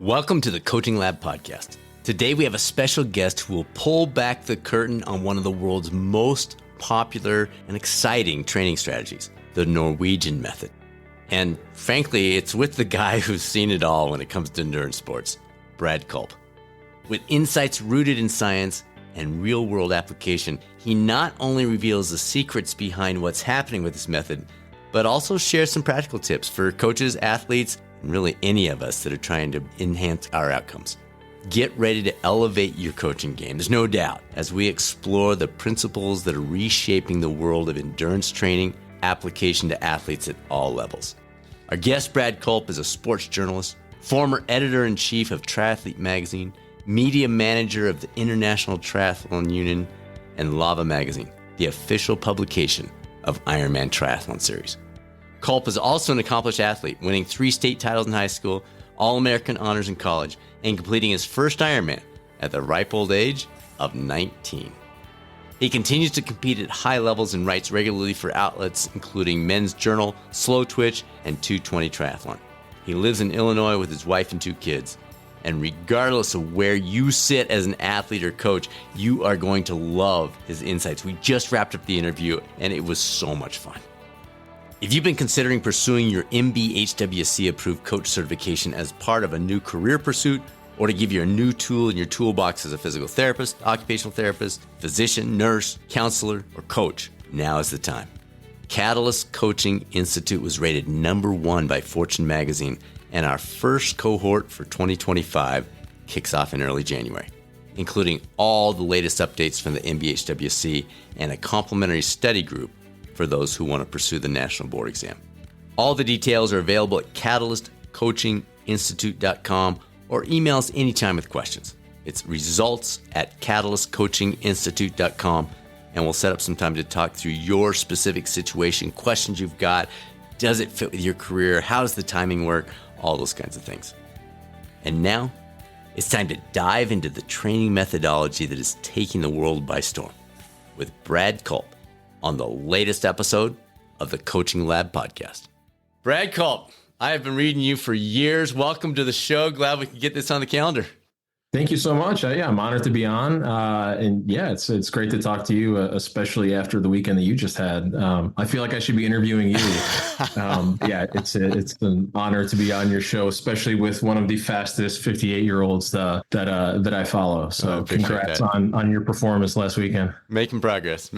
Welcome to the Coaching Lab podcast. Today we have a special guest who will pull back the curtain on one of the world's most popular and exciting training strategies, the Norwegian Method. And frankly, it's with the guy who's seen it all when it comes to endurance sports, Brad Culp. With insights rooted in science and real-world application, he not only reveals the secrets behind what's happening with this method, but also shares some practical tips for coaches, athletes, and really any of us that are trying to enhance our outcomes. Get ready to elevate your coaching game, there's no doubt, as we explore the principles that are reshaping the world of endurance training, application to athletes at all levels. Our guest, Brad Culp, is a sports journalist, former Editor-in-Chief of Triathlete Magazine, media manager of the International Triathlon Union, and Lava Magazine, the official publication of Ironman Triathlon Series. Culp is also an accomplished athlete, winning 3 state titles in high school, All-American honors in college, and completing his first Ironman at the ripe old age of 19. He continues to compete at high levels and writes regularly for outlets including Men's Journal, Slowtwitch, and 220 Triathlon. He lives in Illinois with his wife and 2 kids. And regardless of where you sit as an athlete or coach, you are going to love his insights. We just wrapped up the interview, and it was so much fun. If you've been considering pursuing your MBHWC approved coach certification as part of a new career pursuit, or to give you a new tool in your toolbox as a physical therapist, occupational therapist, physician, nurse, counselor, or coach, now is the time. Catalyst Coaching Institute was rated #1 by Fortune magazine, and our first cohort for 2025 kicks off in early January, including all the latest updates from the MBHWC and a complimentary study group for those who want to pursue the national board exam. All the details are available at catalystcoachinginstitute.com or email us anytime with questions. It's results@catalystcoachinginstitute.com, and we'll set up some time to talk through your specific situation, questions you've got. Does it fit with your career? How does the timing work? All those kinds of things. And now it's time to dive into the training methodology that is taking the world by storm with Brad Culp on the latest episode of the Coaching Lab podcast. Brad Culp, I have been reading you for years. Welcome to the show. Glad we could get this on the calendar. Thank you so much. I'm honored to be on. It's great to talk to you, especially after the weekend that you just had. I feel like I should be interviewing you. It's an honor to be on your show, especially with one of the fastest 58-year-olds that I follow. So congrats on your performance last weekend. Making progress.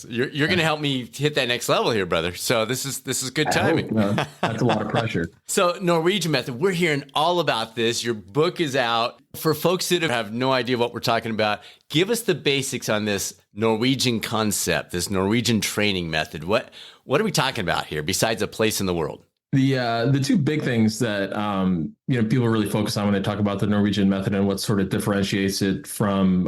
You're going to help me hit that next level here, brother. So this is good timing. That's a lot of pressure. So Norwegian Method, we're hearing all about this. Your book is out. For folks that have no idea what we're talking about, give us the basics on this Norwegian concept, this Norwegian training method. What are we talking about here besides a place in the world? The 2 big things that people really focus on when they talk about the Norwegian method and what sort of differentiates it from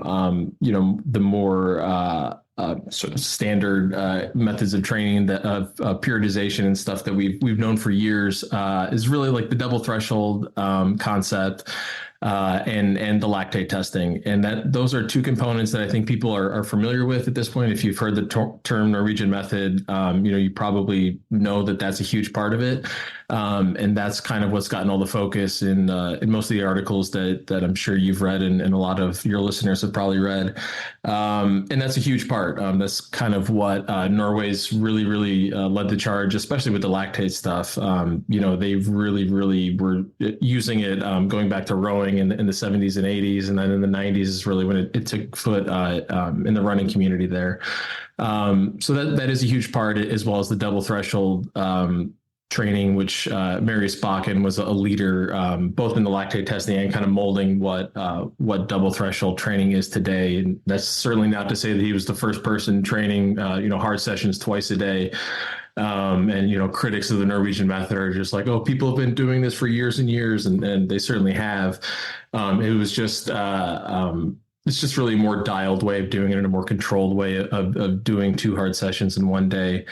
the more sort of standard methods of training of periodization and stuff that we've known for years is really like the double threshold concept. And the lactate testing. And those are 2 components that I think people are familiar with at this point. If you've heard the term Norwegian Method, you probably know that that's a huge part of it. And that's kind of what's gotten all the focus in most of the articles that I'm sure you've read and a lot of your listeners have probably read. And that's a huge part. That's kind of what Norway's really led the charge, especially with the lactate stuff. They really were using it going back to rowing in the 70s and 80s. And then in the 90s is really when it took foot in the running community there. So that is a huge part, as well as the double threshold training, which Marius Bakken was a leader both in the lactate testing and kind of molding what double threshold training is today. And that's certainly not to say that he was the first person training hard sessions twice a day. And critics of the Norwegian Method are just like, oh, people have been doing this for years and years, and they certainly have. It was just it's just really a more dialed way of doing it, and a more controlled way of doing 2 hard sessions in one day.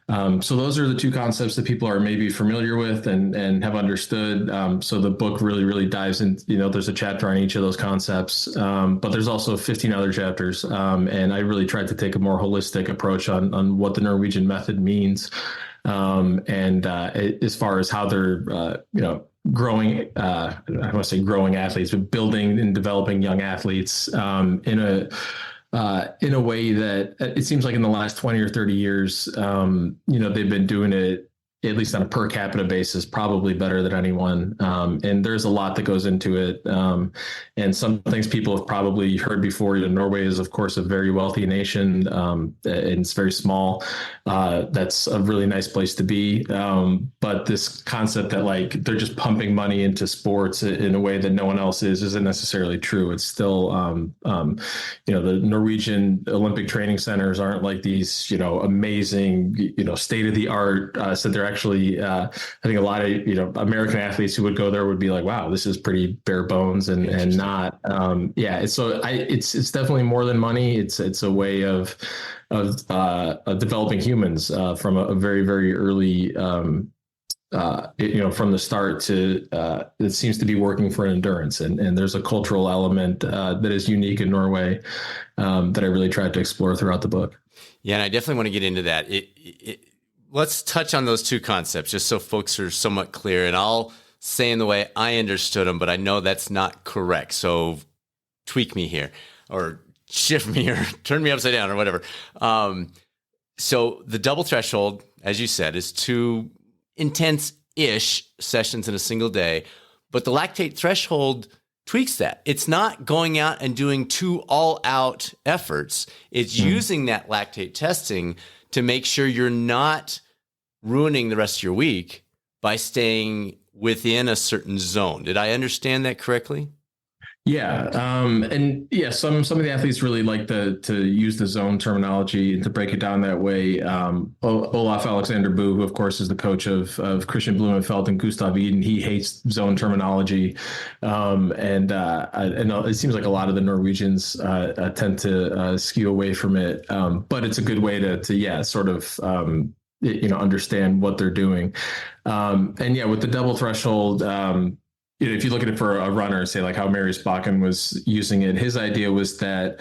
So those are the 2 concepts that people are maybe familiar with and have understood. So the book really dives in, there's a chapter on each of those concepts, but there's also 15 other chapters. And I really tried to take a more holistic approach on what the Norwegian Method means. And as far as how they're, I don't want to say growing athletes, but building and developing young athletes in a way that it seems like in the last 20 or 30 years, they've been doing it, at least on a per capita basis, probably better than anyone. And there's a lot that goes into it. And some things people have probably heard before. Norway is, of course, a very wealthy nation, and it's very small. That's a really nice place to be. But this concept that like they're just pumping money into sports in a way that no one else isn't necessarily true. It's still, the Norwegian Olympic training centers aren't like these, amazing, state of the art. So they're actually, I think a lot of, American athletes who would go there would be like, wow, this is pretty bare bones and not, it's definitely more than money. It's a way of developing humans from a very, very early, from the start to, it seems to be working for endurance. And there's a cultural element that is unique in Norway that I really tried to explore throughout the book. Yeah, and I definitely want to get into that. Let's touch on those two concepts just so folks are somewhat clear. And I'll say in the way I understood them, but I know that's not correct. So tweak me here or shift me or turn me upside down or whatever. So the double threshold, as you said, is 2 intense-ish sessions in a single day. But the lactate threshold tweaks that. It's not going out and doing 2 all-out efforts. It's using that lactate testing to make sure you're not ruining the rest of your week by staying within a certain zone. Did I understand that correctly? Yeah. Some of the athletes really like to use the zone terminology and to break it down that way. Olaf Alexander Boo, who of course is the coach of Christian Blumenfeld and Gustav Eden, he hates zone terminology. And it seems like a lot of the Norwegians tend to skew away from it. But it's a good way to sort of, understand what they're doing. With the double threshold, if you look at it for a runner, say like how Marius Bakken was using it, his idea was that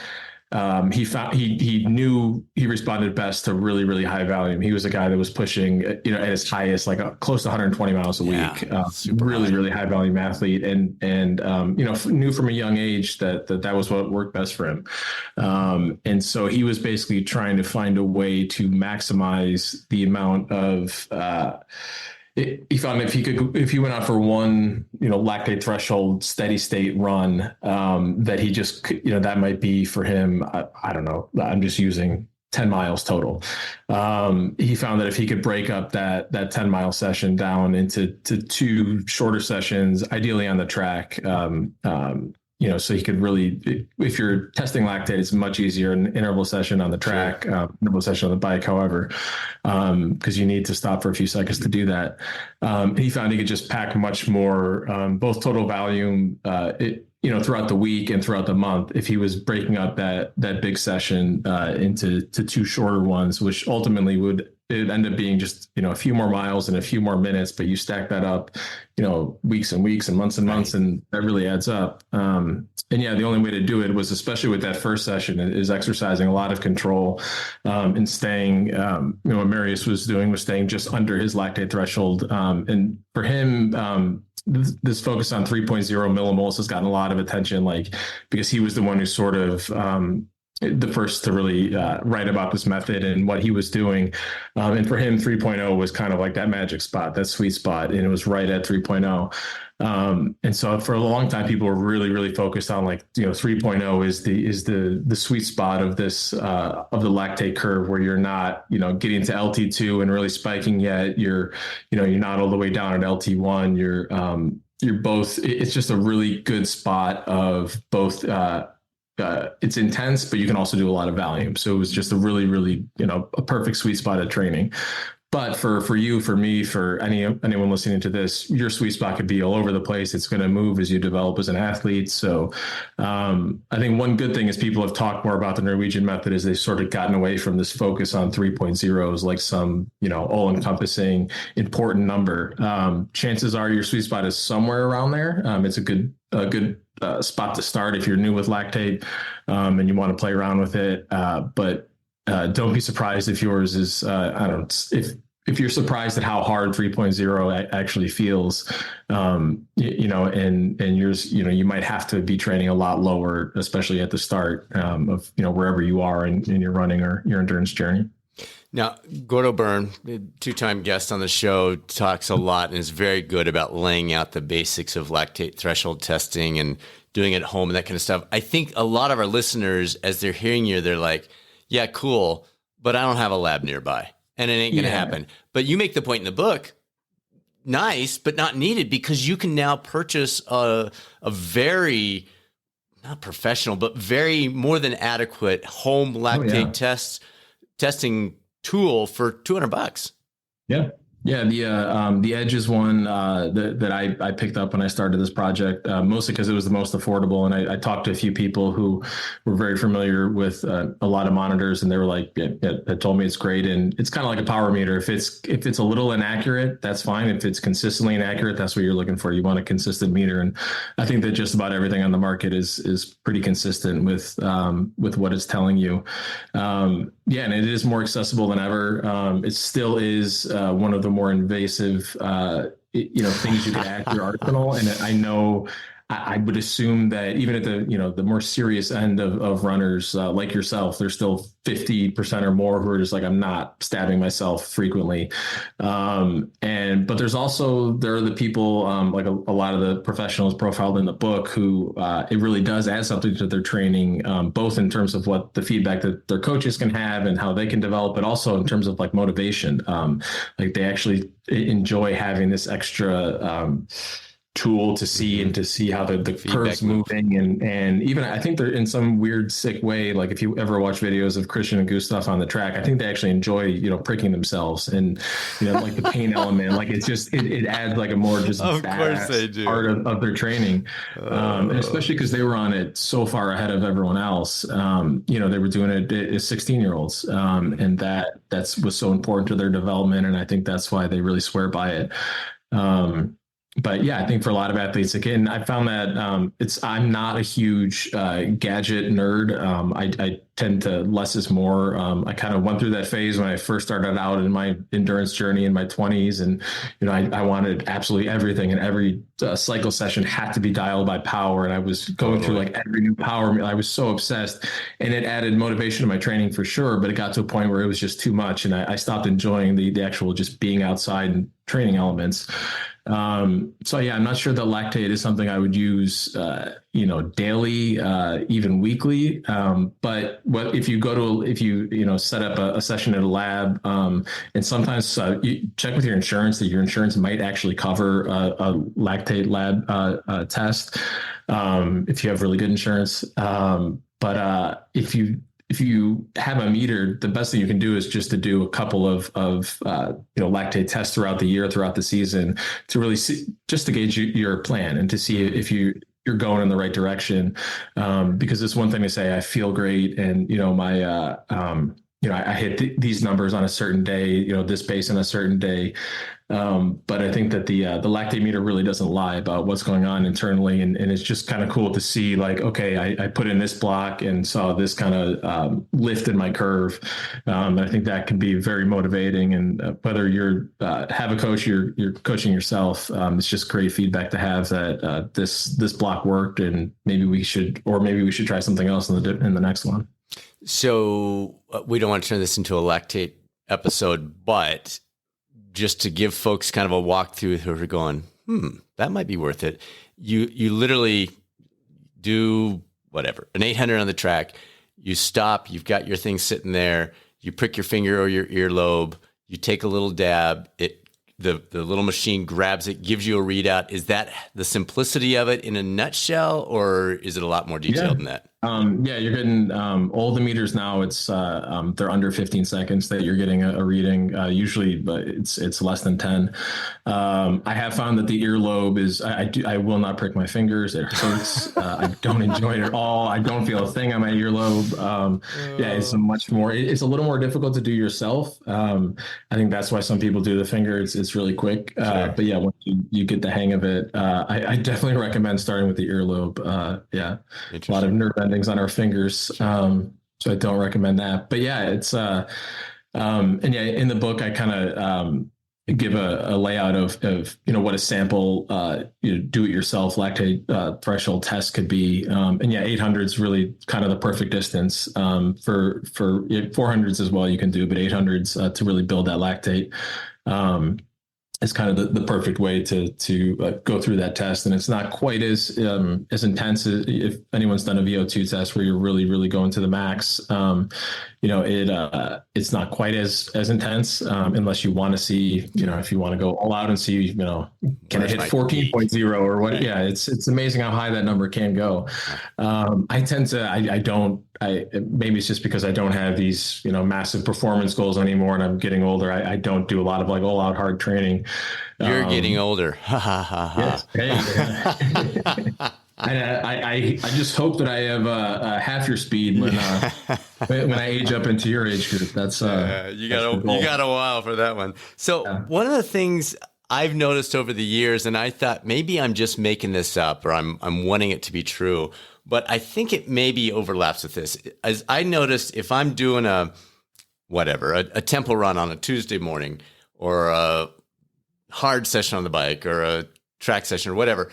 he knew he responded best to really, really high volume. He was a guy that was pushing, at his highest, like close to 120 miles a week, really, really high volume athlete. And knew from a young age that was what worked best for him. And so he was basically trying to find a way to maximize the amount of, he found if he went out for one, lactate threshold steady state run, that he just, that might be for him. I don't know. I'm just using 10 miles total. He found that if he could break up that 10-mile session down into 2 shorter sessions, ideally on the track, so he could really, if you're testing lactate, it's much easier an interval session on the track, interval session on the bike, however, because you need to stop for a few seconds to do that. He found he could just pack much more, both total volume, throughout the week and throughout the month, if he was breaking up that big session into 2 shorter ones, which ultimately would end up being just, a few more miles and a few more minutes, but you stack that up, weeks and weeks and months, and that really adds up. The only way to do it was, especially with that first session, is exercising a lot of control, and staying, what Marius was doing was staying just under his lactate threshold. And for him, this focus on 3.0 millimoles has gotten a lot of attention, because he was the one who sort of, the first to really write about this method and what he was doing. And for him, 3.0 was kind of like that magic spot, that sweet spot, and it was right at 3.0. And so for a long time, people were really, really focused on 3.0 is the sweet spot of this, of the lactate curve, where you're not, getting to LT2 and really spiking yet. You're not all the way down at LT1. You're both, it's just a really good spot of both, it's intense, but you can also do a lot of volume. So it was just a really, really, a perfect sweet spot of training. But for you, for me, for anyone listening to this, your sweet spot could be all over the place. It's going to move as you develop as an athlete. So I think one good thing is people have talked more about the Norwegian method as they've sort of gotten away from this focus on 3.0s, like some, all-encompassing important number. Chances are your sweet spot is somewhere around there. It's a good spot to start if you're new with lactate, and you want to play around with it. But don't be surprised if yours is, if you're surprised at how hard 3.0 actually feels, and you might have to be training a lot lower, especially at the start of wherever you are in your running or your endurance journey. Now, Gordo Byrne, two-time guest on the show, talks a lot and is very good about laying out the basics of lactate threshold testing and doing it at home and that kind of stuff. I think a lot of our listeners, as they're hearing you, they're like, yeah, cool, but I don't have a lab nearby and it ain't going to happen. But you make the point in the book, nice, but not needed, because you can now purchase a very, not professional, but very more than adequate home lactate testing tool for $200. Yeah, the Edge is one that I picked up when I started this project, mostly because it was the most affordable. And I talked to a few people who were very familiar with a lot of monitors, and they were like, it told me it's great. And it's kind of like a power meter. If it's a little inaccurate, that's fine. If it's consistently inaccurate, that's what you're looking for. You want a consistent meter. And I think that just about everything on the market is pretty consistent with what it's telling you. And it is more accessible than ever. It still is one of the more invasive, things you can add to your arsenal. And I know I would assume that even at the more serious end of runners like yourself, there's still 50% or more who are just like, I'm not stabbing myself frequently. But there are the people like a lot of the professionals profiled in the book who it really does add something to their training, both in terms of what the feedback that their coaches can have and how they can develop, but also in terms of like motivation. Like they actually enjoy having this extra tool to see and to see how the curve's moving. And even I think they're in some weird, sick way. Like if you ever watch videos of Christian and Gustav on the track, I think they actually enjoy, pricking themselves and, like the pain element, like it's just, it adds like a more just of course they do. Part of their training. And especially because they were on it so far ahead of everyone else. They were doing it as 16-year-olds. And that was so important to their development. And I think that's why they really swear by it. But yeah, I think for a lot of athletes, again, I found that I'm not a huge gadget nerd. I tend to less is more. I kind of went through that phase when I first started out in my endurance journey in my 20s. And, I wanted absolutely everything, and every cycle session had to be dialed by power. And I was going through like every new power. I was so obsessed, and it added motivation to my training for sure. But it got to a point where it was just too much. And I stopped enjoying the actual just being outside and training elements. So yeah, I'm not sure that lactate is something I would use, daily, even weekly. But if you set up a session at a lab, and sometimes you check with your insurance that your insurance might actually cover a lactate lab test, if you have really good insurance. But if you have a meter, the best thing you can do is just to do a couple of lactate tests throughout the year, throughout the season, to really see, just to gauge your plan and to see if you're going in the right direction. Because it's one thing to say, I feel great. And, I hit these numbers on a certain day, this pace on a certain day. But I think that the lactate meter really doesn't lie about what's going on internally. And it's just kind of cool to see, like, okay, I put in this block and saw this kind of lift in my curve. I think that can be very motivating. And whether you're have a coach, you're coaching yourself, it's just great feedback to have that this block worked, and maybe we should try something else in the next one. So we don't want to turn this into a lactate episode, but just to give folks kind of a walkthrough who are going, that might be worth it. You literally do whatever, an 800 on the track, you stop, you've got your thing sitting there, you prick your finger or your earlobe, you take a little dab, the little machine grabs it, gives you a readout. Is that the simplicity of it in a nutshell, or is it a lot more detailed than that? You're getting all the meters now. It's they're under 15 seconds that you're getting a reading. Usually, but it's less than 10. I have found that the earlobe is. I will not prick my fingers. It hurts. I don't enjoy it at all. I don't feel a thing on my earlobe. It's much more. It's a little more difficult to do yourself. I think that's why some people do the finger. It's really quick. Sure. But yeah, once you get the hang of it, I definitely recommend starting with the earlobe. A lot of nerve endings on our fingers. So I don't recommend that. But yeah, it's And yeah, in the book, I kind of give a layout of what a sample do-it-yourself lactate threshold test could be. And yeah, 800 is really kind of the perfect distance. For 400s as well you can do, but 800s to really build that lactate. Is kind of the perfect way to go through that test, and it's not quite as intense as if anyone's done a VO2 test where you're really going to the max. It's not quite as intense unless you want to see, if you want to go all out and see, can it hit 14.0 or what? Yeah, it's amazing how high that number can go. Maybe it's just because I don't have these, massive performance goals anymore, and I'm getting older. I don't do a lot of like all out hard training. You're getting older. Yes. Hey, I just hope that I have half your speed when I age up into your age group. That's you got a while for that one. So one of the things I've noticed over the years, and I thought maybe I'm just making this up or I'm wanting it to be true, but I think it maybe overlaps with this. As I noticed, if I'm doing a tempo run on a Tuesday morning or a hard session on the bike or a track session or whatever,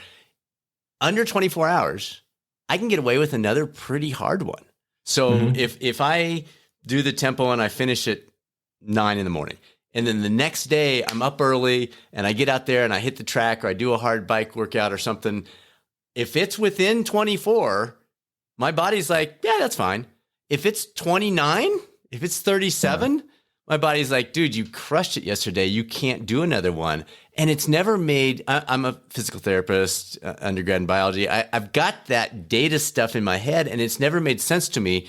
under 24 hours, I can get away with another pretty hard one. So if I do the tempo and I finish at 9 a.m, and then the next day I'm up early and I get out there and I hit the track or I do a hard bike workout or something, if it's within 24, my body's like, yeah, that's fine. If it's 29, if it's 37, my body's like, dude, you crushed it yesterday. You can't do another one. And it's never made, I'm a physical therapist, undergrad in biology. I've got that data stuff in my head and it's never made sense to me,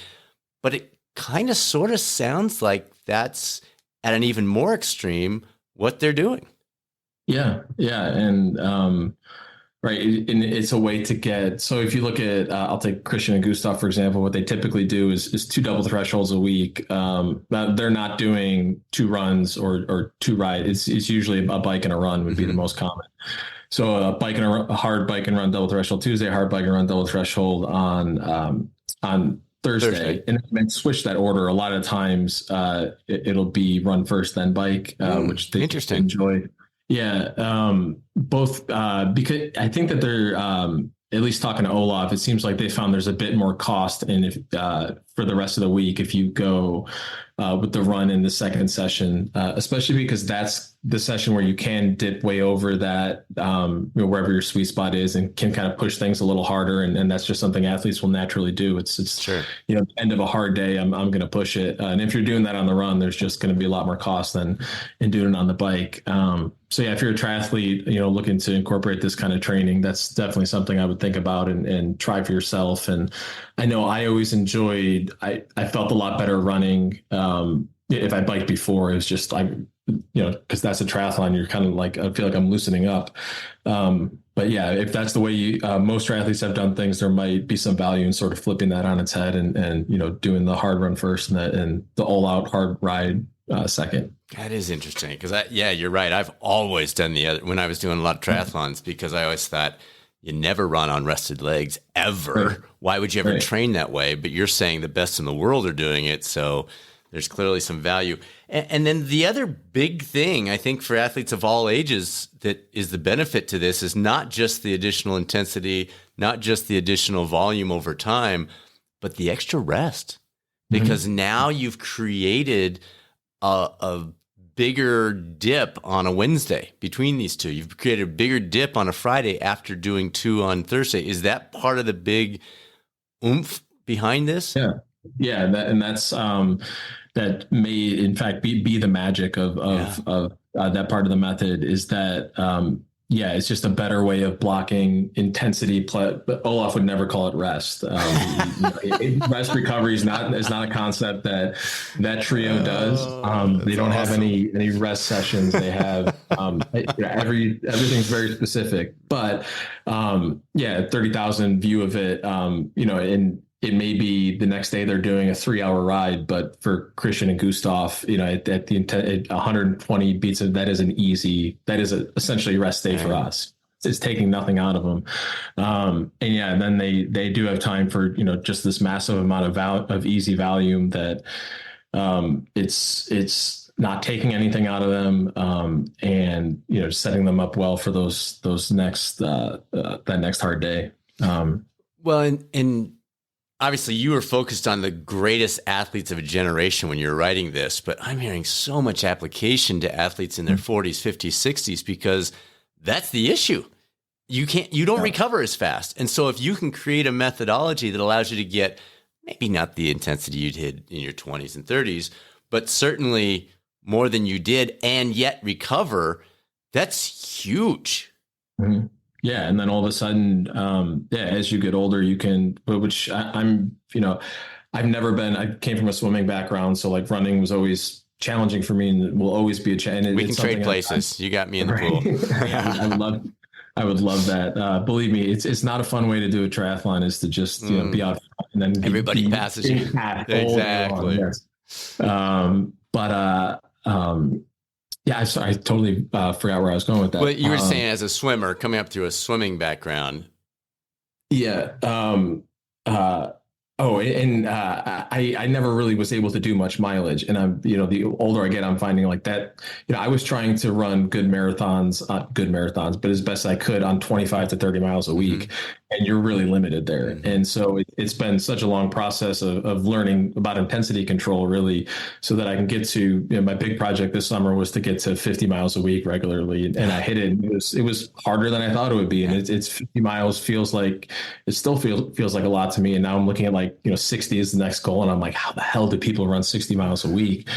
but it kind of sort of sounds like that's at an even more extreme what they're doing. Yeah. And, right. And it's a way to get, so if you look at, I'll take Christian and Gustav, for example, what they typically do is 2 double thresholds a week. They're not doing 2 runs or 2 rides. It's usually a bike and a run would be the most common. So a hard bike and run double threshold Tuesday, hard bike and run double threshold on Thursday. And then switch that order. A lot of times it'll be run first, then bike, which they enjoy. Yeah, both because I think that they're at least talking to Olaf. It seems like they found there's a bit more cost in for the rest of the week if you go with the run in the second session, especially because that's the session where you can dip way over that wherever your sweet spot is and can kind of push things a little harder, and that's just something athletes will naturally do. It's sure. End of a hard day, I'm going to push it, and if you're doing that on the run, there's just going to be a lot more cost than in doing it on the bike. So yeah, if you're a triathlete, looking to incorporate this kind of training, that's definitely something I would think about and try for yourself. And I know I always enjoyed, I felt a lot better running. If I biked before, it was just like, because that's a triathlon, you're kind of like, I feel like I'm loosening up. But yeah, if that's the way most triathletes have done things, there might be some value in sort of flipping that on its head and doing the hard run first and the all out hard ride second. That is interesting because you're right. I've always done the other when I was doing a lot of triathlons because I always thought you never run on rested legs ever. Right. Why would you ever train that way? But you're saying the best in the world are doing it. So there's clearly some value. And then the other big thing I think for athletes of all ages that is the benefit to this is not just the additional intensity, not just the additional volume over time, but the extra rest. Because now you've created a bigger dip on a Wednesday between these two. You've created a bigger dip on a Friday after doing 2 on Thursday. Is that part of the big oomph behind this? Yeah. That's that may in fact be the magic of that part of the method is that it's just a better way of blocking intensity. But Olaf would never call it rest. Rest recovery is not a concept that trio does. They don't have any rest sessions. They have everything's very specific. But 30,000 view of it. And it may be the next day they're doing a 3-hour ride, but for Christian and Gustav, at the 120 beats of that is essentially a rest day for us. It's taking nothing out of them. And then they do have time for, just this massive amount of easy volume that It's not taking anything out of them, and setting them up well for those next that next hard day. Well, and obviously you were focused on the greatest athletes of a generation when you're writing this, but I'm hearing so much application to athletes in their 40s, 50s, 60s, because that's the issue. You don't recover as fast. And so if you can create a methodology that allows you to get maybe not the intensity you did in your 20s and 30s, but certainly more than you did and yet recover, that's huge. Mm-hmm. Yeah. And then all of a sudden, as you get older, you can, which I'm, I've never been, I came from a swimming background. So like running was always challenging for me and will always be a challenge. We can trade places. You got me in the pool. I would love that. Believe me, it's not a fun way to do a triathlon, is to just, be out and then everybody passes you. Exactly. Yeah, I totally forgot where I was going with that. But you were saying as a swimmer, coming up through a swimming background. Yeah. I never really was able to do much mileage. And I'm, the older I get, I'm finding like that, I was trying to run good marathons, but as best I could on 25 to 30 miles a week. Mm-hmm. And you're really limited there. Mm-hmm. And so it's been such a long process of learning about intensity control, really, so that I can get to, my big project this summer was to get to 50 miles a week regularly. And I hit it. It was harder than I thought it would be. And it's 50 miles feels like like a lot to me. And now I'm looking at 60 is the next goal. And I'm like, how the hell do people run 60 miles a week?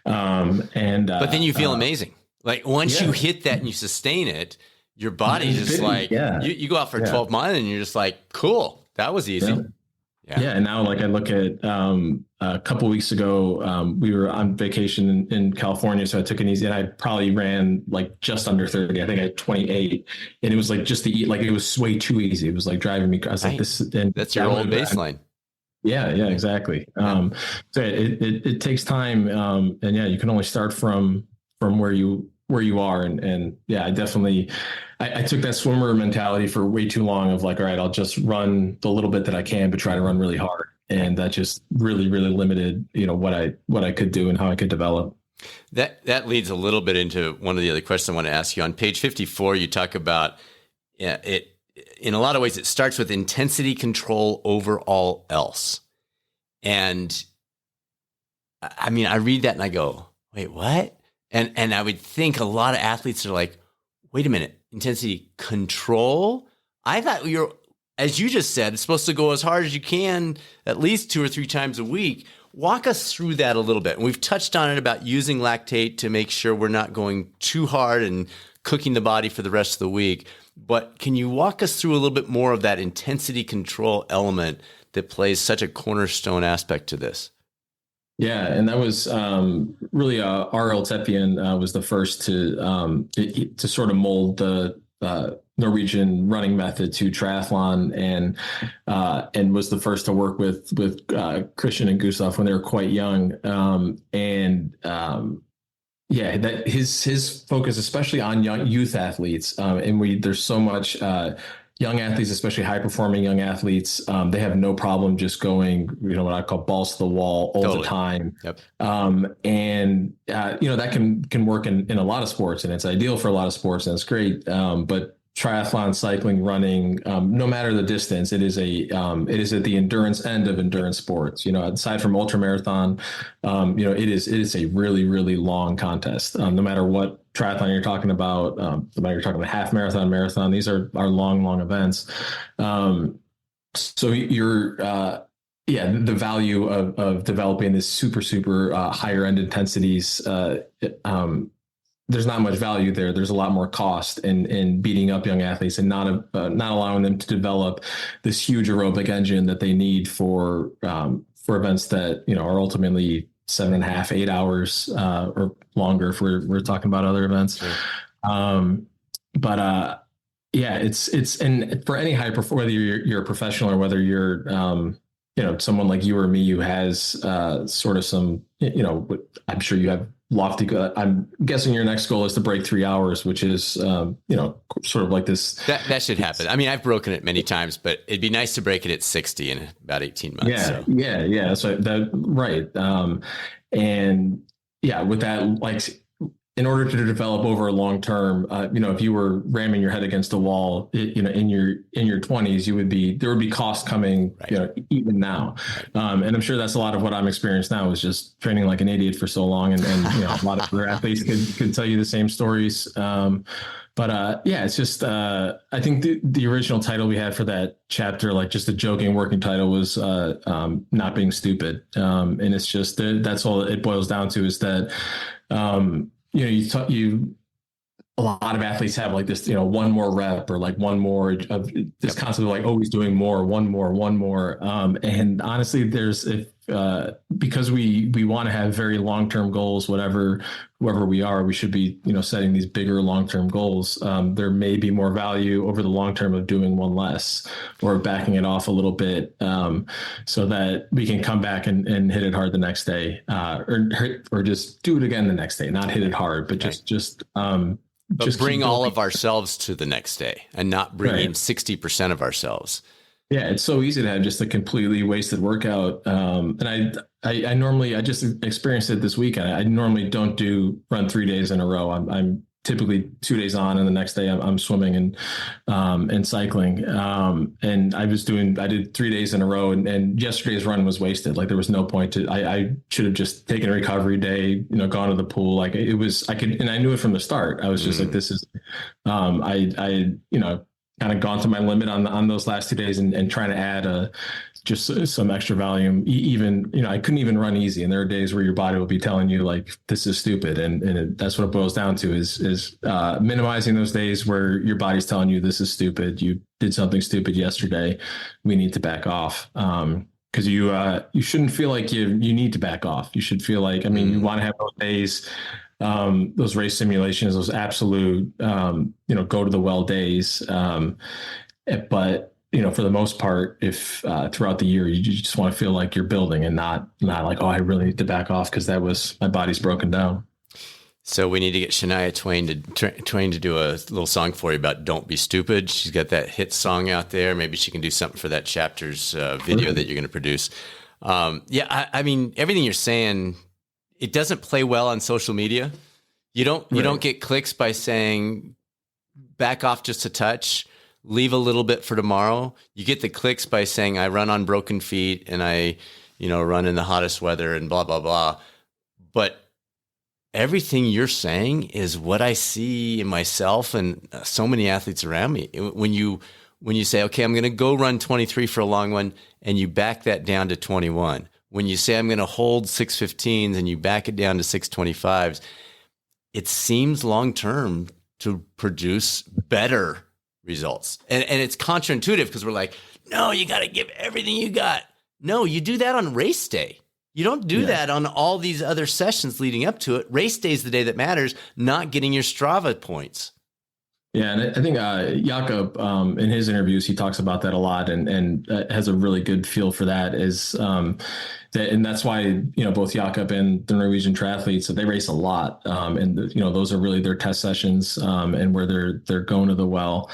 But then you feel amazing. Like once you hit that and you sustain it, your body just you go out for 12 miles and you're just like, cool, that was easy. Yeah. And now I look at a couple of weeks ago, we were on vacation in California. So I took it easy and I probably ran just under 30. I think I had 28 and it was just to eat, it was way too easy. It was driving me. I was like, that's your old baseline. Yeah, exactly. So it takes time. And you can only start from where you are. And I definitely, I took that swimmer mentality for way too long of all right, I'll just run the little bit that I can, but try to run really hard. And that just really, really limited, what I could do and how I could develop. That leads a little bit into one of the other questions I want to ask you. On page 54, you talk about it. In a lot of ways, it starts with intensity control over all else. And I mean, I read that and I go, wait, what? And I would think a lot of athletes are like, wait a minute, intensity control? I thought as you just said, it's supposed to go as hard as you can, at least 2 or 3 times a week. Walk us through that a little bit. And we've touched on it about using lactate to make sure we're not going too hard and cooking the body for the rest of the week. But can you walk us through a little bit more of that intensity control element that plays such a cornerstone aspect to this? Yeah, and that was really R.L. Tepien was the first to sort of mold the Norwegian running method to triathlon, and was the first to work with Christian and Gustav when they were quite young, that his focus, especially on youth athletes, and there's so much. Young athletes, especially high-performing young athletes, they have no problem just going, what I call balls to the wall all the time. Yep. That can work in a lot of sports, and it's ideal for a lot of sports, and it's great. But triathlon, cycling, running, no matter the distance, it is at the endurance end of endurance sports. Aside from ultramarathon, it is a really, really long contest. No matter what triathlon you're talking about, no matter you're talking about half marathon, these are long events. So you're, the value of developing this super higher end intensities, there's not much value there. There's a lot more cost in beating up young athletes and not allowing them to develop this huge aerobic engine that they need for events that, are ultimately 7.5, 8 hours, or longer if we're talking about other events. Sure. It's, and for any high performer, whether you're a professional or whether you're, someone like you or me who has sort of some, I'm sure you have lofty. I'm guessing your next goal is to break 3 hours, which is, sort of like this. That should happen. I mean, I've broken it many times, but it'd be nice to break it at 60 in about 18 months. Yeah. So that, right. And yeah, with that, like, in order to develop over a long term, if you were ramming your head against a wall, in your 20s, there would be costs coming, Right. even now. And I'm sure that's a lot of what I'm experiencing now, is just training like an idiot for so long, and a lot of other athletes could tell you the same stories. It's just, I think the original title we had for that chapter, like just a joking working title, was not being stupid. And it's just, that's all it boils down to, is that, a lot of athletes have like this, one more rep, or like one more of this concept of like always doing more, one more. And honestly, because we want to have very long-term goals, whoever we are, we should be, setting these bigger long-term goals. There may be more value over the long term of doing one less, or backing it off a little bit, so that we can come back and hit it hard the next day, or just do it again the next day, not hit it hard, but just bring all of ourselves to the next day, and not bring in 60% of ourselves. Yeah, it's so easy to have just a completely wasted workout. And I just experienced it this weekend. I normally don't run 3 days in a row. I'm typically 2 days on, and the next day I'm swimming and cycling. And I did 3 days in a row, and yesterday's run was wasted. Like, there was no point I should have just taken a recovery day, gone to the pool. Like, and I knew it from the start. I was just like, this is, kind of gone to my limit on those last 2 days, and trying to add just some extra volume. Even, I couldn't even run easy. And there are days where your body will be telling you like, this is stupid. And that's what it boils down to, is minimizing those days where your body's telling you this is stupid. You did something stupid yesterday. We need to back off. Because you shouldn't feel like you need to back off. You should feel like, you want to have those days, those race simulations, those absolute, go to the well days. But, for the most part, if throughout the year, you just want to feel like you're building, and not like, oh, I really need to back off because my body's broken down. So we need to get Shania Twain to do a little song for you about "Don't Be Stupid." She's got that hit song out there. Maybe she can do something for that chapter's video that you're going to produce. Everything you're saying, it doesn't play well on social media. You don't get clicks by saying back off just a touch, leave a little bit for tomorrow. You get the clicks by saying I run on broken feet, and I, run in the hottest weather, and blah, blah, blah. But everything you're saying is what I see in myself and so many athletes around me. When you say, okay, I'm going to go run 23 for a long one, and you back that down to 21. When you say I'm going to hold 6:15s and you back it down to 6:25s, it seems long-term to produce better results. And it's counterintuitive, because we're like, no, you got to give everything you got. No, you do that on race day. You don't do that on all these other sessions leading up to it. Race day is the day that matters, not getting your Strava points. Yeah, and I think Jakob, in his interviews, he talks about that a lot, and has a really good feel for that. And that's why both Jakob and the Norwegian triathletes, so they race a lot, and those are really their test sessions, and where they're going to the well,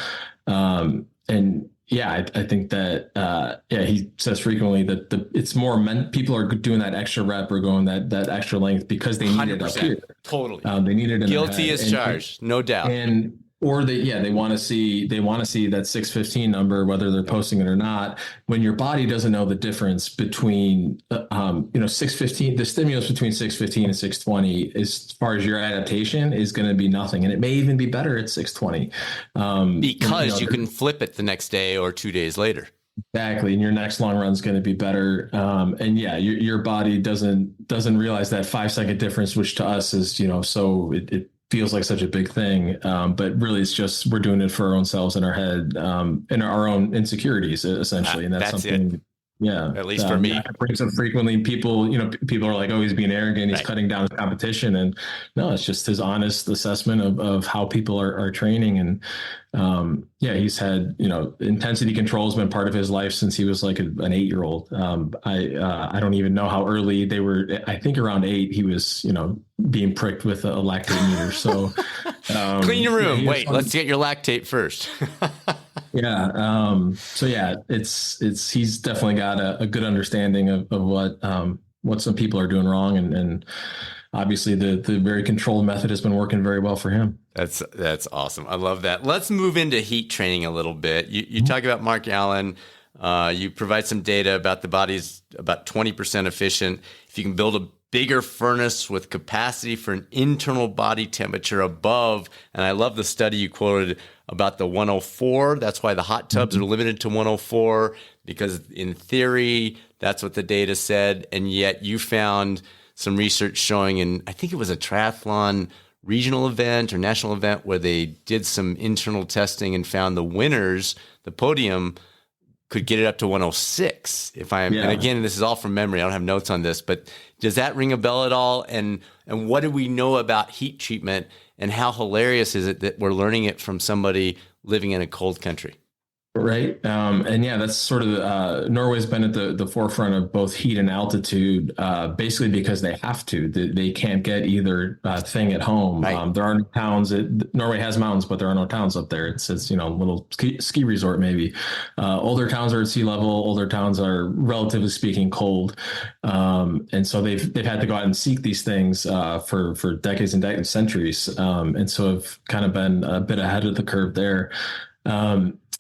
and yeah, I think that he says frequently that it's more people are doing that extra rep or going that extra length because they need it up here. Totally, they need it. Guilty as charged, no doubt. Or they want to see that 6:15 number, whether they're posting it or not. When your body doesn't know the difference between 6:15, the stimulus between 6:15 and 6:20, as far as your adaptation, is going to be nothing, and it may even be better at 6:20 because you can flip it the next day or 2 days later. Exactly, and your next long run is going to be better. Your body doesn't realize that 5-second difference, which to us is so it feels like such a big thing, but really it's just we're doing it for our own selves in our head, and our own insecurities, essentially. And that's something it. Yeah. At least for me. It brings up frequently people are like, oh, he's being arrogant. He's cutting down his competition. And no, it's just his honest assessment of how people are training. And he's had, intensity control has been part of his life since he was like an 8-year-old. I don't even know how early they were. I think around 8, he was, being pricked with a lactate meter. So clean your room. Wait, let's get your lactate first. He's definitely got a good understanding of what what some people are doing wrong. And obviously the very controlled method has been working very well for him. That's awesome. I love that. Let's move into heat training a little bit. You talk about Mark Allen. You provide some data about the body's about 20% efficient. If you can build a bigger furnace with capacity for an internal body temperature above, and I love the study you quoted about the 104. That's why the hot tubs are limited to 104, because in theory, that's what the data said. And yet you found some research showing in, I think it was a triathlon regional event or national event, where they did some internal testing and found the winners, the podium, could get it up to 106. And again, this is all from memory. I don't have notes on this, but does that ring a bell at all? And what do we know about heat treatment, and how hilarious is it that we're learning it from somebody living in a cold country? Right. And yeah, that's sort of Norway's been at the forefront of both heat and altitude, basically because they have to. They can't get either thing at home. Right. There are no towns. Norway has mountains, but there are no towns up there. It's a little ski resort maybe. Older towns are at sea level. Older towns are, relatively speaking, cold. And so they've had to go out and seek these things for decades and decades, centuries. And so have kind of been a bit ahead of the curve there.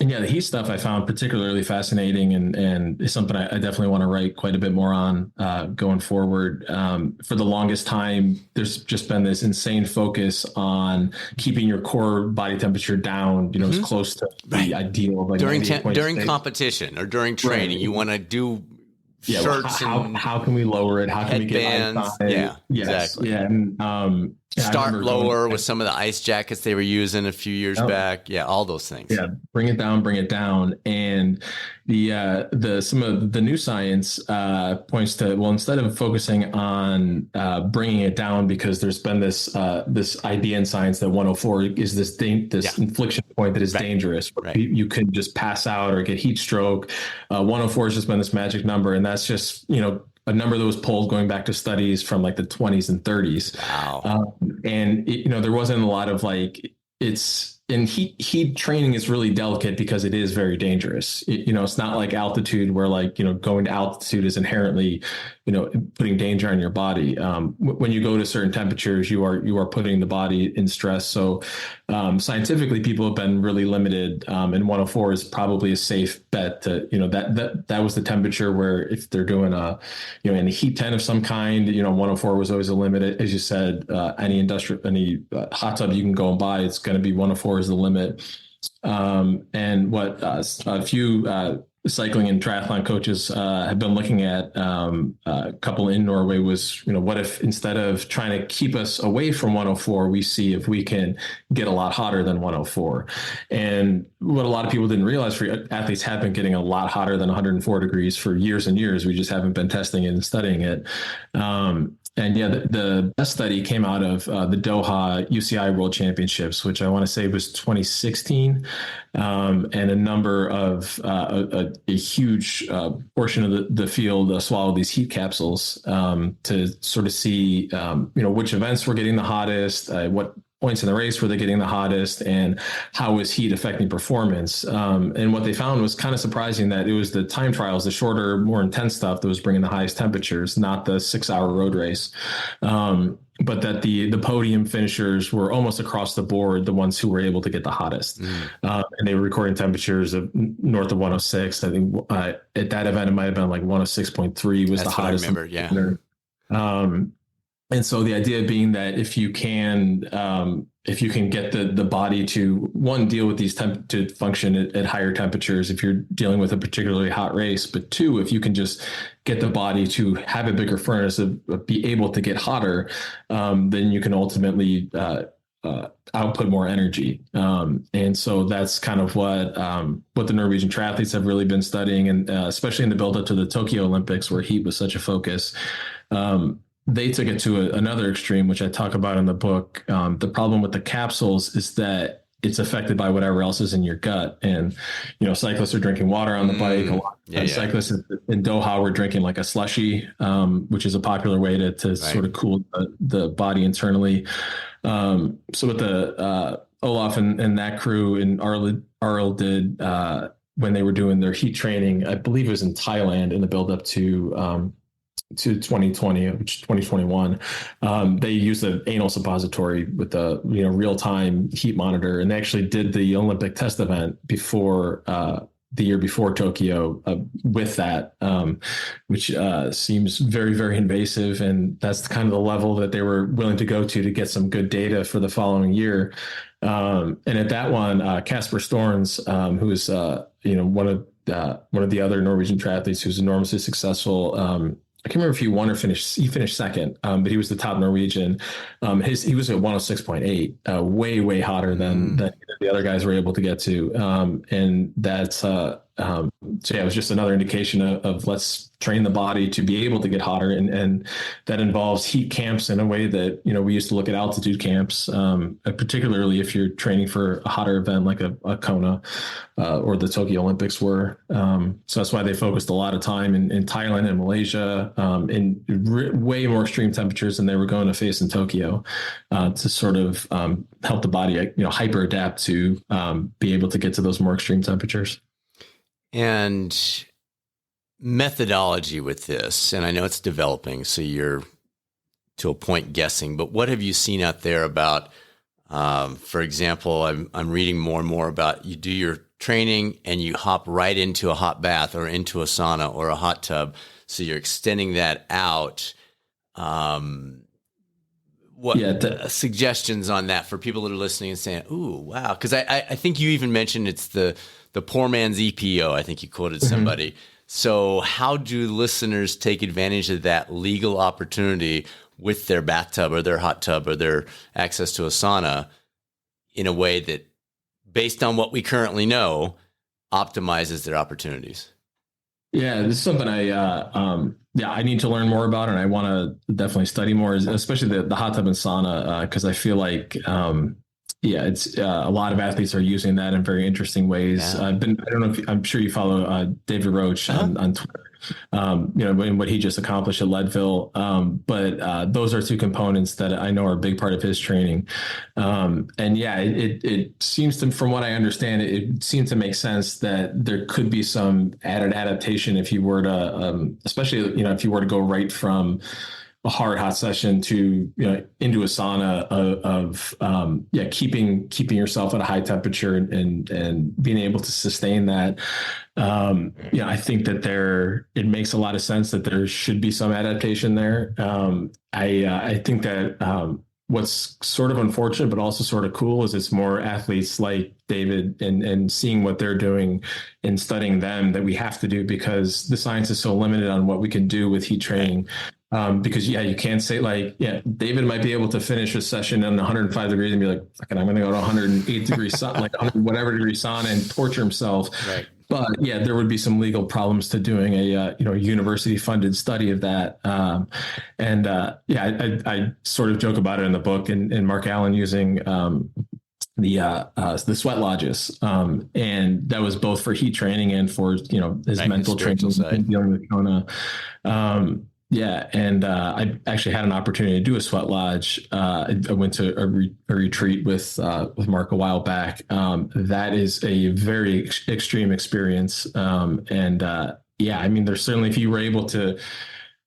And yeah, the heat stuff I found particularly fascinating, and is something I definitely want to write quite a bit more on going forward. For the longest time, there's just been this insane focus on keeping your core body temperature down, as close to the ideal of like during competition or during training. Right. You want to do shirts. How can we lower it? How can we get ice on it? Yeah, yes. Exactly. Yeah, and start lower with some of the ice jackets they were using a few years back. Yeah, all those things. Yeah, bring it down. And the some of the new science points to, well, instead of focusing on bringing it down, because there's been this idea in science that 104 is this inflection point that is dangerous. Right. You can just pass out or get heat stroke. 104 has just been this magic number, and that's just a number that was pulled going back to studies from like the 20s and 30s. Wow. And there wasn't a lot of heat training is really delicate because it is very dangerous. It's not like altitude where going to altitude is inherently, putting danger on your body. When you go to certain temperatures, you are putting the body in stress. So scientifically, people have been really limited, and 104 is probably a safe bet to, that was the temperature where if they're doing in a heat tent of some kind, 104 was always a limit. As you said, any hot tub you can go and buy, it's going to be 104 is the limit. And what a few cycling and triathlon coaches have been looking at, a couple in Norway, was, what if instead of trying to keep us away from 104, we see if we can get a lot hotter than 104. And what a lot of people didn't realize, for athletes have been getting a lot hotter than 104 degrees for years and years. We just haven't been testing it and studying it. And yeah, the best study came out of the Doha UCI World Championships, which I want to say was 2016. And a number of a huge portion of the field swallowed these heat capsules to sort of see, which events were getting the hottest, what points in the race were they getting the hottest, and how was heat affecting performance. And what they found was kind of surprising, that it was the time trials, the shorter, more intense stuff, that was bringing the highest temperatures, not the 6-hour road race. But that the podium finishers were almost across the board the ones who were able to get the hottest. And they were recording temperatures of north of 106. I think at that event, it might have been like 106.3 was the hottest. I remember, yeah. And so the idea being that if you can get the body to, one, deal with these to function at higher temperatures if you're dealing with a particularly hot race, but two, if you can just get the body to have a bigger furnace, be able to get hotter, then you can ultimately output more energy. And so that's kind of what the Norwegian triathletes have really been studying, and especially in the build up to the Tokyo Olympics, where heat was such a focus. They took it to another extreme, which I talk about in the book. The problem with the capsules is that it's affected by whatever else is in your gut. And, cyclists are drinking water on the bike. A lot of cyclists in Doha were drinking like a slushy, which is a popular way to sort of cool the body internally. So what the Olaf and that crew in Arl did when they were doing their heat training, I believe it was in Thailand, in the build up to to 2020, which 2021, they used an anal suppository with a real-time heat monitor, and they actually did the Olympic test event before the year before Tokyo with that, which seems very, very invasive, and that's kind of the level that they were willing to go to get some good data for the following year. And at that one, Casper Storns, who is one of the other Norwegian triathletes who's enormously successful. I can't remember if he won or finished. He finished second, but he was the top Norwegian. He was at 106.8, way, way hotter than the other guys were able to get to. And that's so yeah, it was just another indication of let's train the body to be able to get hotter, and that involves heat camps in a way that we used to look at altitude camps, particularly if you're training for a hotter event like a Kona or the Tokyo Olympics were. So that's why they focused a lot of time in Thailand and Malaysia in way more extreme temperatures than they were going to face in Tokyo to sort of help the body hyper adapt to be able to get to those more extreme temperatures. And methodology with this, and I know it's developing, so you're to a point guessing, but what have you seen out there about, for example, I'm reading more and more about you do your training and you hop right into a hot bath or into a sauna or a hot tub. So you're extending that out. Suggestions on that for people that are listening and saying, ooh, wow. Because I think you even mentioned it's the poor man's EPO. I think you quoted somebody. So how do listeners take advantage of that legal opportunity with their bathtub or their hot tub or their access to a sauna in a way that, based on what we currently know, optimizes their opportunities? Yeah, this is something I need to learn more about, and I want to definitely study more, especially the hot tub and sauna, because I feel like it's a lot of athletes are using that in very interesting ways. Yeah. I don't know I'm sure you follow David Roach on Twitter, and what he just accomplished at Leadville. But those are two components that I know are a big part of his training. And yeah, it seems to, from what I understand, it seems to make sense that there could be some added adaptation if you were to, especially, if you were to go right from a hard hot session to into a sauna of keeping yourself at a high temperature and being able to sustain that. I think that it makes a lot of sense that there should be some adaptation there. I think that what's sort of unfortunate but also sort of cool is it's more athletes like David and seeing what they're doing and studying them that we have to do, because the science is so limited on what we can do with heat training. Because you can't say David might be able to finish a session in 105 degrees and be like, I'm going to go to 108 degrees sauna, like whatever degree sauna, and torture himself. Right. But there would be some legal problems to doing a university funded study of that. I sort of joke about it in the book, and Mark Allen using the sweat lodges, and that was both for heat training and for his mental training and dealing with Kona. I actually had an opportunity to do a sweat lodge. I went to a retreat with Mark a while back. That is a very extreme experience. There's certainly, if you were able to,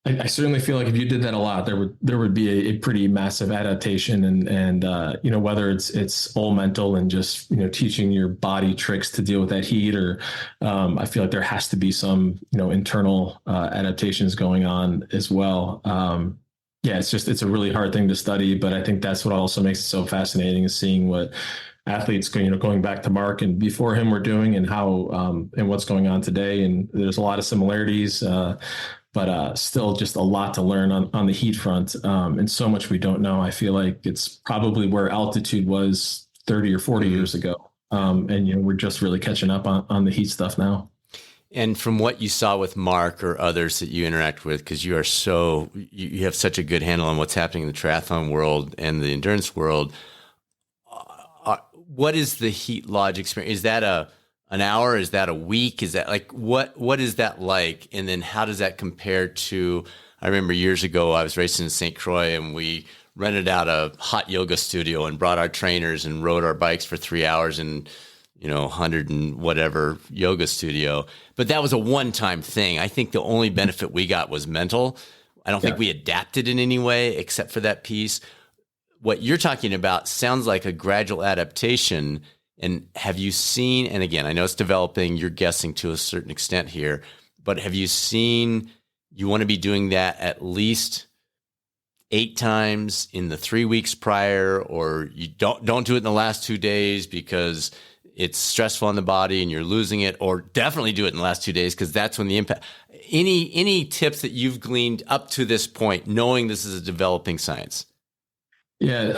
I certainly feel like if you did that a lot, there would be a pretty massive adaptation, and whether it's all mental and just teaching your body tricks to deal with that heat, or I feel like there has to be some internal adaptations going on as well. It's a really hard thing to study, but I think that's what also makes it so fascinating, is seeing what athletes going back to Mark and before him were doing, and how and what's going on today. And there's a lot of similarities. But still just a lot to learn on the heat front, and so much we don't know. I feel like it's probably where altitude was 30 or 40 years ago. And we're just really catching up on the heat stuff now. And from what you saw with Mark or others that you interact with, because you have such a good handle on what's happening in the triathlon world and the endurance world, what is the heat lodge experience? Is that an hour? Is that a week? Is that what is that like? And then how does that compare to, I remember years ago, I was racing in St. Croix and we rented out a hot yoga studio and brought our trainers and rode our bikes for 3 hours in, 100 and whatever yoga studio. But that was a one-time thing. I think the only benefit we got was mental. I don't think we adapted in any way except for that piece. What you're talking about sounds like a gradual adaptation. And have you seen, and again, I know it's developing, you're guessing to a certain extent here, but have you seen you want to be doing that at least 8 times in the 3 weeks prior, or you don't do it in the last 2 days because it's stressful on the body and you're losing it, or definitely do it in the last 2 days because that's when the impact. Any tips that you've gleaned up to this point, knowing this is a developing science? Yeah,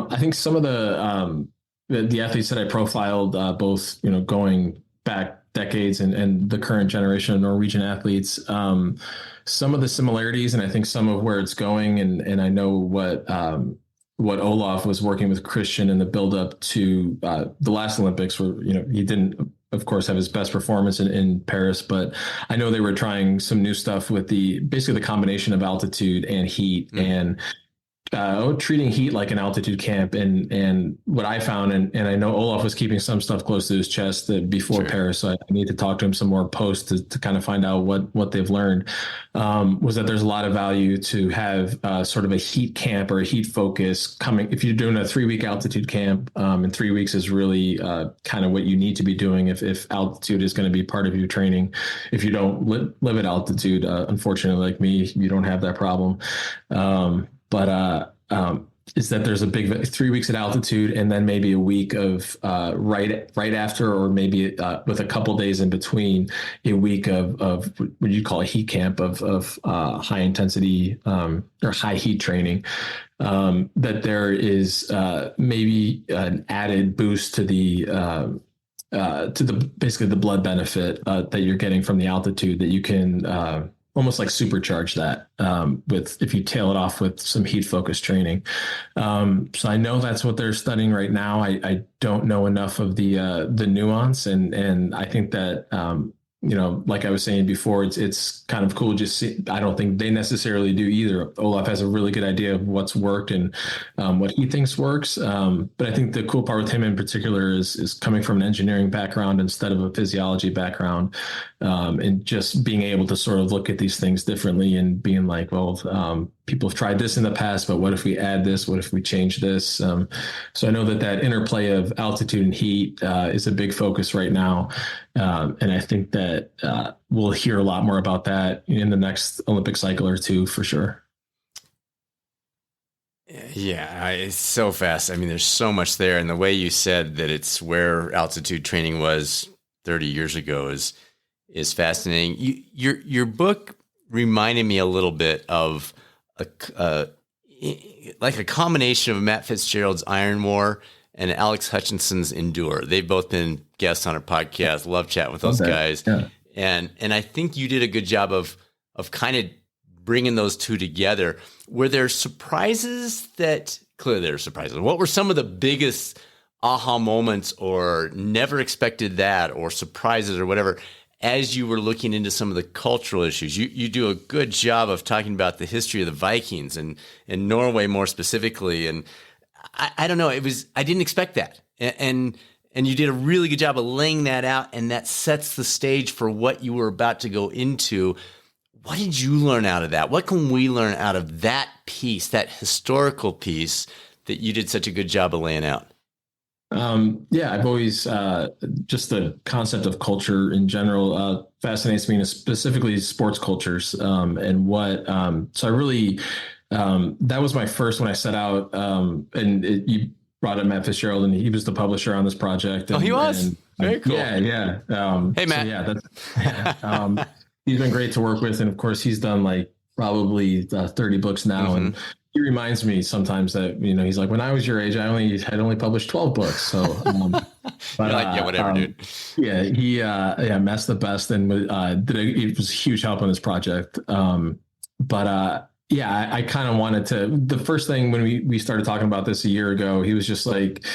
I think some of the athletes that I profiled, both going back decades and the current generation of Norwegian athletes, some of the similarities, and I think some of where it's going, and I know what Olaf was working with Christian in the buildup to the last Olympics, where he didn't, of course, have his best performance in Paris, but I know they were trying some new stuff with basically the combination of altitude and heat and treating heat like an altitude camp. And what I found, and I know Olaf was keeping some stuff close to his chest before Paris, so I need to talk to him some more post to kind of find out what they've learned, was that there's a lot of value to have sort of a heat camp or a heat focus coming. If you're doing a 3-week altitude camp, and 3 weeks is really kind of what you need to be doing if altitude is going to be part of your training. If you don't live at altitude, unfortunately, like me, you don't have that problem. Is that there's a big 3 weeks at altitude and then maybe a week of right after, or maybe with a couple days in between, a week of what you call a heat camp of high intensity or high heat training. That there is maybe an added boost to the basically the blood benefit that you're getting from the altitude, that you can almost like supercharge that with if you tail it off with some heat focused training. So I know that's what they're studying right now. I don't know enough of the nuance, and I think that like I was saying before, it's kind of cool. I don't think they necessarily do either. Olaf has a really good idea of what's worked and what he thinks works. But I think the cool part with him in particular is coming from an engineering background instead of a physiology background, and just being able to sort of look at these things differently and being like, well, people have tried this in the past, but what if we add this? What if we change this? So I know that interplay of altitude and heat is a big focus right now. And I think that we'll hear a lot more about that in the next Olympic cycle or two, for sure. Yeah, it's so fast. I mean, there's so much there. And the way you said that it's where altitude training was 30 years ago is fascinating. Your book reminded me a little bit of like a combination of Matt Fitzgerald's Iron War and Alex Hutchinson's Endure. They've both been guests on our podcast. Love chatting with those guys. Yeah. And I think you did a good job of kind of bringing those two together. Were there surprises that, clearly there were surprises. What were some of the biggest aha moments, or never expected that, or surprises or whatever, as you were looking into some of the cultural issues? You do a good job of talking about the history of the Vikings and Norway more specifically. And I don't know, I didn't expect that. And you did a really good job of laying that out, and that sets the stage for what you were about to go into. What did you learn out of that? What can we learn out of that piece, that historical piece that you did such a good job of laying out? Yeah, I've always, just the concept of culture in general fascinates me, and specifically sports cultures, and so I really, that was my first when I set out, you brought up Matt Fitzgerald, and he was the publisher on this project. He was? Very cool. Yeah. Hey, Matt. So he's been great to work with. And of course, he's done like probably 30 books now. Mm-hmm. And he reminds me sometimes that, he's like, when I was your age, I had only published 12 books. So, but whatever, dude. Yeah, he, Matt's the best, and it was a huge help on this project. I kind of wanted to, the first thing when we started talking about this a year ago, he was just like,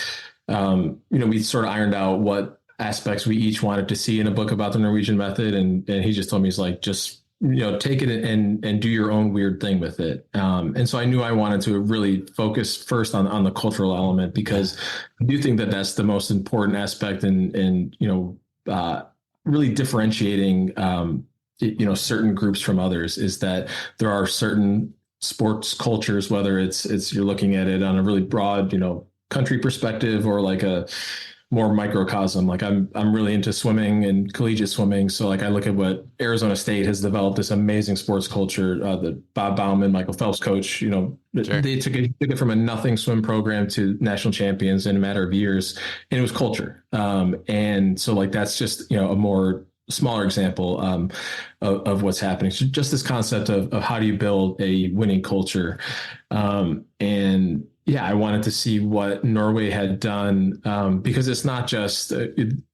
we sort of ironed out what aspects we each wanted to see in a book about the Norwegian Method. And he just told me, he's like, just, take it and do your own weird thing with it. And so I knew I wanted to really focus first on the cultural element, because I do think that that's the most important aspect in really differentiating, certain groups from others is that there are certain sports cultures, whether it's you're looking at it on a really broad, country perspective or like a more microcosm. Like I'm really into swimming and collegiate swimming. So like I look at what Arizona State has developed, this amazing sports culture. The Bob Bauman, Michael Phelps coach, sure. They took it from a nothing swim program to national champions in a matter of years, and it was culture. And so like that's just a more smaller example of what's happening. So just this concept of how do you build a winning culture, and yeah, I wanted to see what Norway had done, because it's not just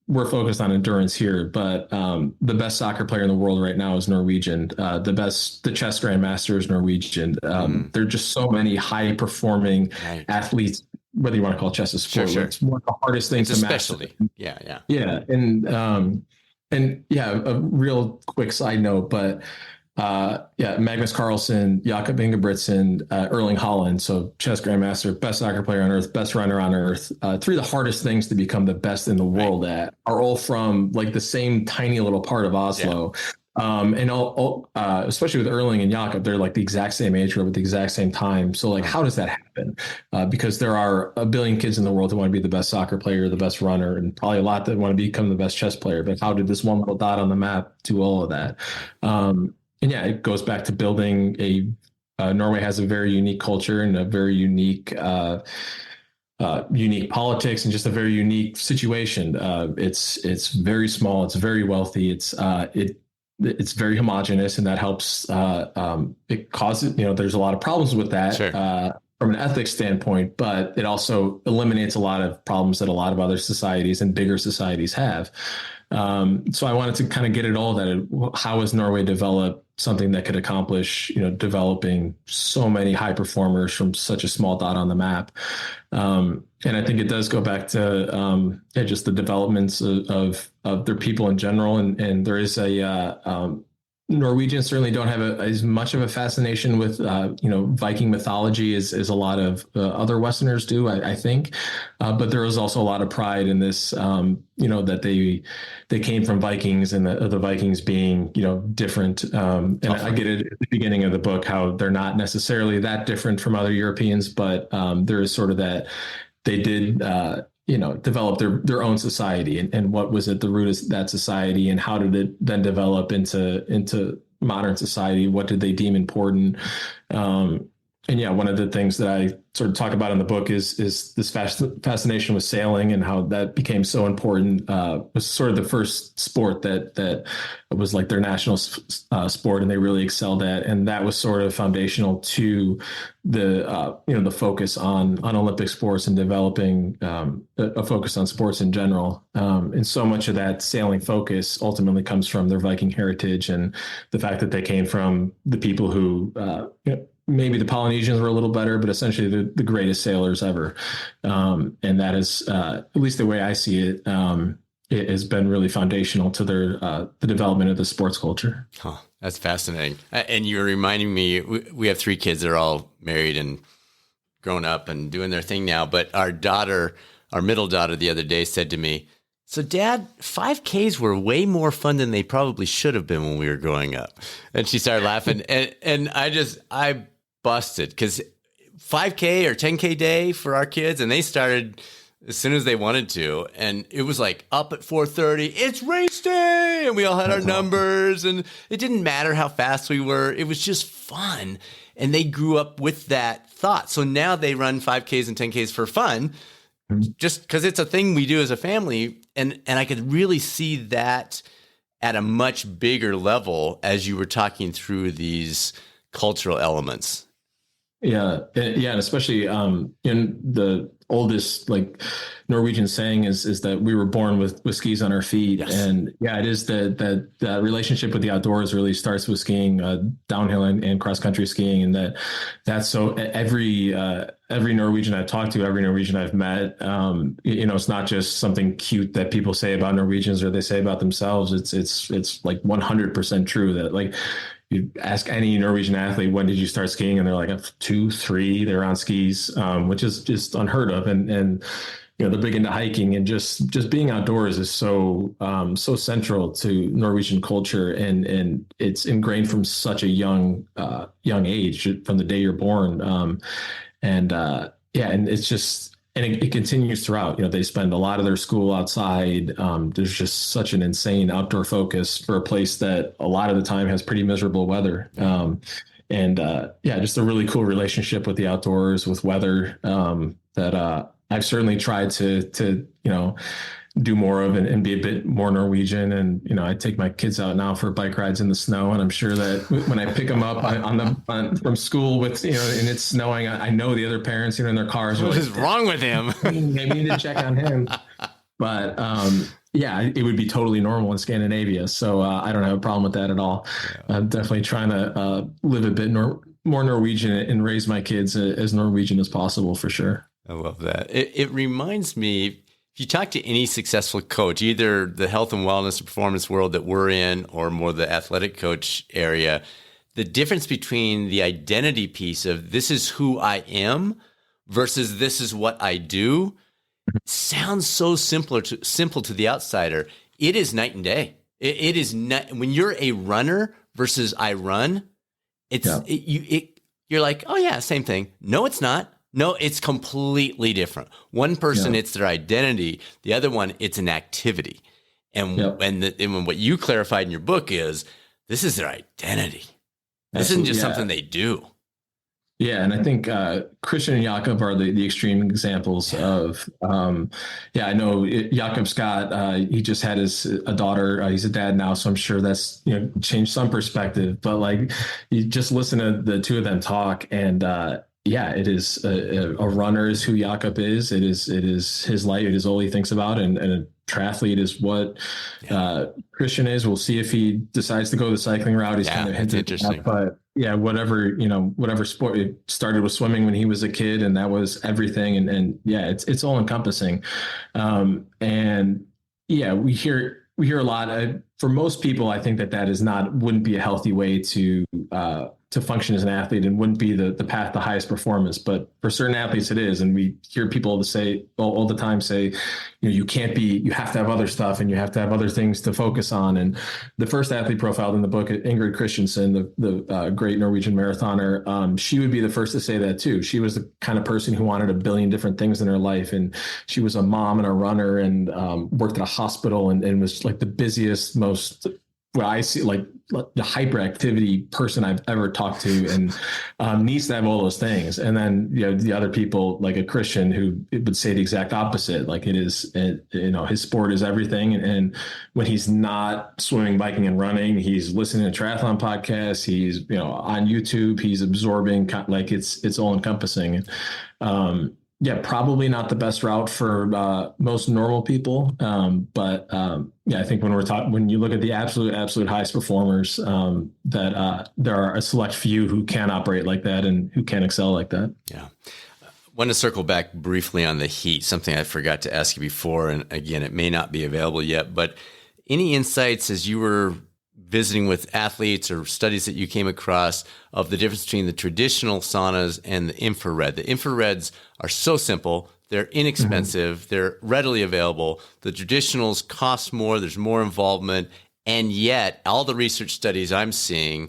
we're focused on endurance here, but the best soccer player in the world right now is Norwegian. The chess grandmaster is Norwegian. There are just so many high performing athletes, whether you want to call chess a sport. Sure. It's one of the hardest things to master. Yeah. And a real quick side note, but Magnus Carlsen, Jakob Ingebrigtsen, Erling Haaland, so chess grandmaster, best soccer player on earth, best runner on earth. Three of the hardest things to become the best in the world at are all from like the same tiny little part of Oslo. And especially with Erling and Jakob, they're like the exact same age group at the exact same time. So like, how does that happen? Because there are a billion kids in the world who want to be the best soccer player, the best runner, and probably a lot that want to become the best chess player. But how did this one little dot on the map do all of that? And yeah, it goes back to building Norway has a very unique culture and a very unique politics and just a very unique situation. It's very small. It's very wealthy. It's very homogenous, and that helps. It causes, there's a lot of problems with that. Sure. From an ethics standpoint, but it also eliminates a lot of problems that a lot of other societies and bigger societies have. So I wanted to kind of get it all that how has Norway developed something that could accomplish, developing so many high performers from such a small dot on the map. And I think it does go back to just the developments of their people in general. And there is Norwegians certainly don't have as much of a fascination with, Viking mythology as a lot of other Westerners do, I think. But there is also a lot of pride in this, that they came from Vikings and the Vikings being, different. And I get it at the beginning of the book, how they're not necessarily that different from other Europeans, but there is sort of that they did, develop their own society, and what was at the root of that society, and how did it then develop into modern society? What did they deem important? And yeah, one of the things that I sort of talk about in the book is this fascination with sailing and how that became so important. Was sort of the first sport that was like their national sport, and they really excelled at, and that was sort of foundational to the focus on Olympic sports and developing a focus on sports in general. And so much of that sailing focus ultimately comes from their Viking heritage and the fact that they came from the people who maybe the Polynesians were a little better, but essentially the greatest sailors ever. And that is, at least the way I see it, it has been really foundational to the development of the sports culture. Huh, that's fascinating. And you're reminding me, we have three kids that are all married and grown up and doing their thing now. But our middle daughter the other day said to me, "So Dad, 5Ks were way more fun than they probably should have been when we were growing up." And she started laughing. And I busted, because 5K or 10K day for our kids, and they started as soon as they wanted to, and it was like up at 4:30, it's race day, and we all had our numbers, and it didn't matter how fast we were. It was just fun, and they grew up with that thought. So now they run 5Ks and 10Ks for fun, just because it's a thing we do as a family, and I could really see that at a much bigger level as you were talking through these cultural elements. Yeah, and especially in the oldest like Norwegian saying is that we were born with skis on our feet. Yes. And yeah, it is that relationship with the outdoors really starts with skiing, downhill and cross country skiing, and that's so every Norwegian I've talked to, every Norwegian I've met, it's not just something cute that people say about Norwegians or they say about themselves. It's like 100% true that like. You ask any Norwegian athlete, when did you start skiing? And they're like 2, 3, they're on skis, which is just unheard of. And they're big into hiking, and just being outdoors is so central to Norwegian culture, and it's ingrained from such a young age, from the day you're born. And it's just, and it continues throughout. They spend a lot of their school outside. There's just such an insane outdoor focus for a place that a lot of the time has pretty miserable weather. Just a really cool relationship with the outdoors, with weather, that I've certainly tried to do more of, and be a bit more Norwegian. And I take my kids out now for bike rides in the snow, and I'm sure that when I pick them up from school with and it's snowing, I know the other parents in their cars. What is wrong with him? They need to check on him. But it would be totally normal in Scandinavia, so I don't have a problem with that at all. Yeah. I'm definitely trying to live a bit more Norwegian and raise my kids as Norwegian as possible, for sure. I love that. It reminds me, if you talk to any successful coach, either the health and wellness and performance world that we're in, or more the athletic coach area, the difference between the identity piece of this is who I am versus this is what I do sounds so simple to the outsider. It is night and day. It is not, when you're a runner versus I run, you're like, oh yeah, same thing. No, it's not. No, it's completely different. One person, it's their identity. The other one, it's an activity. And and what you clarified in your book is, this is their identity. This isn't just something they do. Yeah, and I think Christian and Jakob are the extreme examples of. I know Jakob Scott. He just had a daughter. He's a dad now, so I'm sure that's changed some perspective. But like, you just listen to the two of them talk, and it is a runner is who Jakob is. It is his life. It is all he thinks about, and a triathlete is what Christian is. We'll see if he decides to go the cycling route. He's kind of hinted interesting. But whatever sport. It started with swimming when he was a kid, and that was everything. And it's all encompassing. We hear a lot. For most people, I think that wouldn't be a healthy way to function as an athlete, and wouldn't be the path to highest performance. But for certain athletes, it is. And we hear people say all the time, you have to have other stuff, and you have to have other things to focus on. And the first athlete profiled in the book, Ingrid Christensen, the great Norwegian marathoner, she would be the first to say that too. She was the kind of person who wanted a billion different things in her life. And she was a mom and a runner, and worked at a hospital, and was like the busiest, most, what I see, like the hyperactivity person I've ever talked to, and needs to have all those things. And then the other people, like a Christian, who would say the exact opposite. Like, it is, his sport is everything, and when he's not swimming, biking, and running, he's listening to triathlon podcasts. He's on YouTube. He's absorbing, like it's all encompassing. Probably not the best route for most normal people. I think when you look at the absolute highest performers, that there are a select few who can operate like that and who can excel like that. Yeah. I want to circle back briefly on the heat, something I forgot to ask you before. And again, it may not be available yet, but any insights as you were visiting with athletes or studies that you came across of the difference between the traditional saunas and the infrared? The infrareds are so simple. They're inexpensive. They're readily available. The traditionals cost more. There's more involvement. And yet all the research studies I'm seeing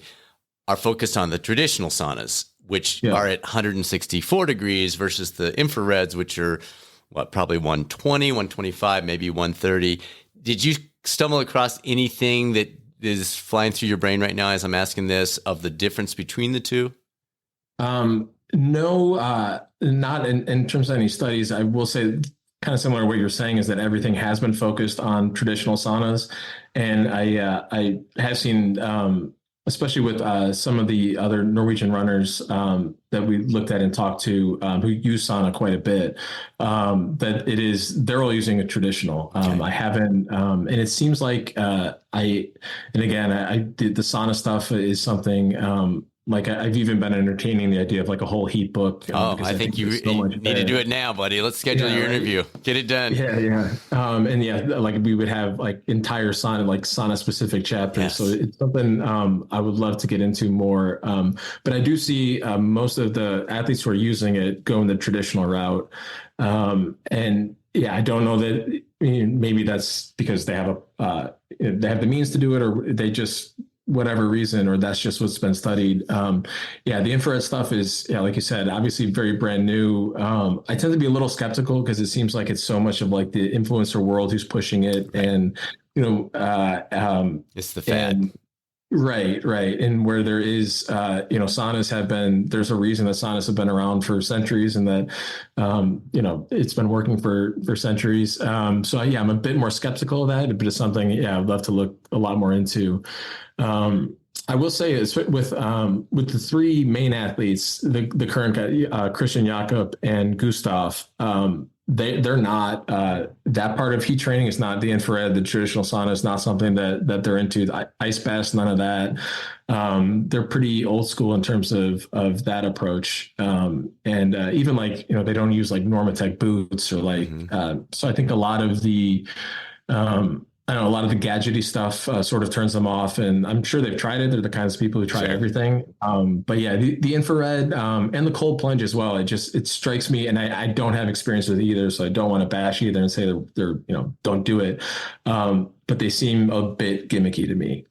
are focused on the traditional saunas, which are at 164 degrees versus the infrareds, which are probably 120, 125, maybe 130. Did you stumble across anything that is flying through your brain right now as I'm asking this, of the difference between the two? No, not in terms of any studies. I will say, kind of similar to what you're saying, is that everything has been focused on traditional saunas. And I have seen, especially with some of the other Norwegian runners that we looked at and talked to, who use sauna quite a bit, that they're all using a traditional. I haven't, and it seems like the sauna stuff is something, like I've even been entertaining the idea of like a whole heat book. I think you need to do it now, buddy. Let's schedule your interview. Get it done. Like we would have like entire sauna specific chapters. Yes. So it's something I would love to get into more. But I do see most of the athletes who are using it going the traditional route. And yeah, I don't know that. I mean, maybe that's because they have the means to do it, or they just whatever reason, or that's just what's been studied. Yeah, the infrared stuff is, yeah, like you said, obviously very brand new. I tend to be a little skeptical because it seems like it's so much of like the influencer world who's pushing it, Right. and It's the fad. right, right. And where there is, saunas have been, there's a reason that saunas have been around for centuries and that, it's been working for centuries. So yeah, I'm a bit more skeptical of that, but it's something, yeah, I'd love to look a lot more into. I will say is with the three main athletes, the current guy, Christian Jakob and Gustav, they're not that part of heat training is not the infrared. The traditional sauna is not something that they're into. The ice baths, none of that. They're pretty old school in terms of that approach. And even like, they don't use like Normatec boots or like, so I think a lot of the, I don't know, a lot of the gadgety stuff sort of turns them off, and I'm sure they've tried it. They're the kinds of people who try everything. But yeah, the infrared and the cold plunge as well. It strikes me, and I don't have experience with either, so I don't want to bash either and say they're don't do it. But they seem a bit gimmicky to me.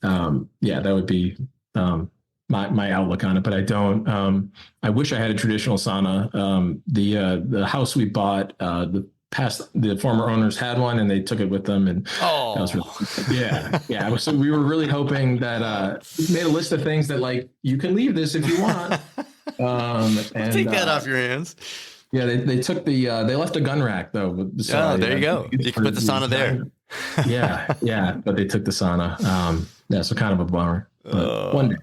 Yeah, that would be my outlook on it. But I don't. I wish I had a traditional sauna. The house we bought, the former owners had one and they took it with them, and that was really, yeah. So we were really hoping that we made a list of things that like you can leave this if you want. And take that off your hands. Yeah, they took they left a gun rack though. There you go. You can put the sauna there. yeah, but they took the sauna. Yeah, so kind of a bummer. But one day.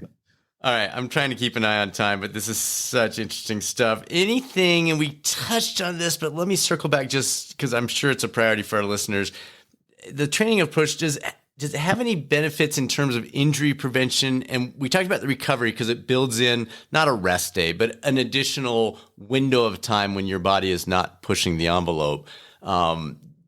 All right, I'm trying to keep an eye on time, but this is such interesting stuff. Anything, and we touched on this, but let me circle back just because I'm sure it's a priority for our listeners. The training approach, does it have any benefits in terms of injury prevention? And we talked about the recovery because it builds in not a rest day, but an additional window of time when your body is not pushing the envelope.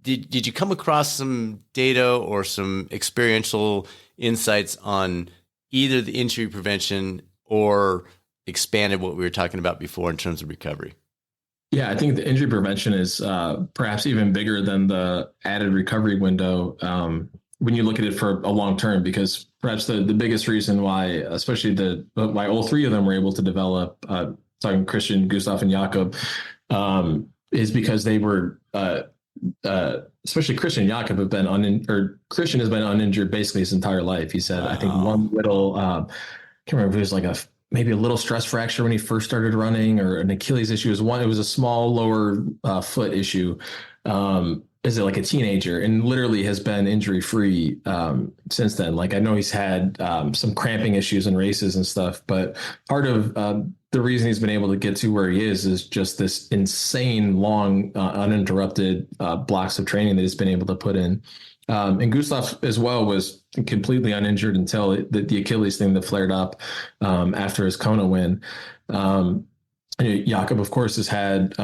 Did you come across some data or some experiential insights on either the injury prevention or expanded what we were talking about before in terms of recovery? Yeah, I think the injury prevention is perhaps even bigger than the added recovery window when you look at it for a long term, because perhaps the biggest reason why, especially why all three of them were able to develop, talking Christian, Gustav, and Jakob, is because they were especially Christian Jakob Christian has been uninjured basically his entire life. He said, I think one little, can't remember if it was like maybe a little stress fracture when he first started running, or an Achilles issue. It was a small lower foot issue. Is it like a teenager, and literally has been injury free since then. Like I know he's had some cramping issues in races and stuff, but part of the reason he's been able to get to where he is just this insane long uninterrupted blocks of training that he's been able to put in. And Gustav as well was completely uninjured until the Achilles thing that flared up after his Kona win. Jakob, of course, has had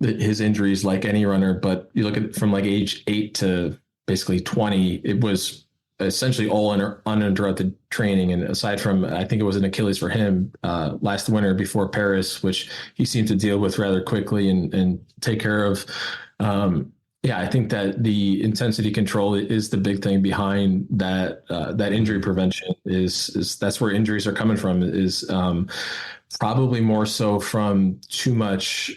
his injuries like any runner, but you look at it from like age 8 to basically 20, it was essentially all uninterrupted training. And aside from, I think it was an Achilles for him last winter before Paris, which he seemed to deal with rather quickly and take care of. Yeah, I think that the intensity control is the big thing behind that. That injury prevention is that's where injuries are coming from. Is probably more so from too much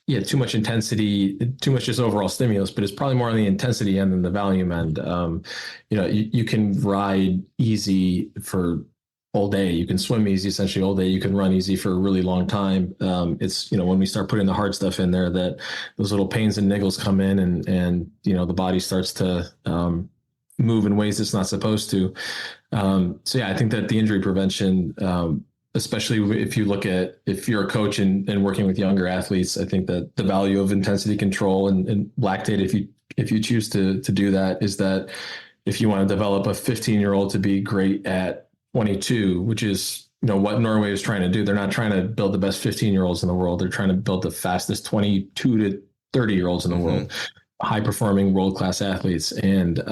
intensity, too much just overall stimulus, but it's probably more on the intensity end than the volume end. You can ride easy for all day. You can swim easy essentially all day. You can run easy for a really long time. It's, when we start putting the hard stuff in there, that those little pains and niggles come in, and the body starts to move in ways it's not supposed to. So yeah, I think that the injury prevention, especially if you're a coach and working with younger athletes, I think that the value of intensity control and lactate, if you choose to do that, is that if you want to develop a 15-year-old to be great at 22, which is what Norway is trying to do. They're not trying to build the best 15-year-olds in the world. They're trying to build the fastest 22 to 30-year-olds in the world, high-performing world-class athletes. And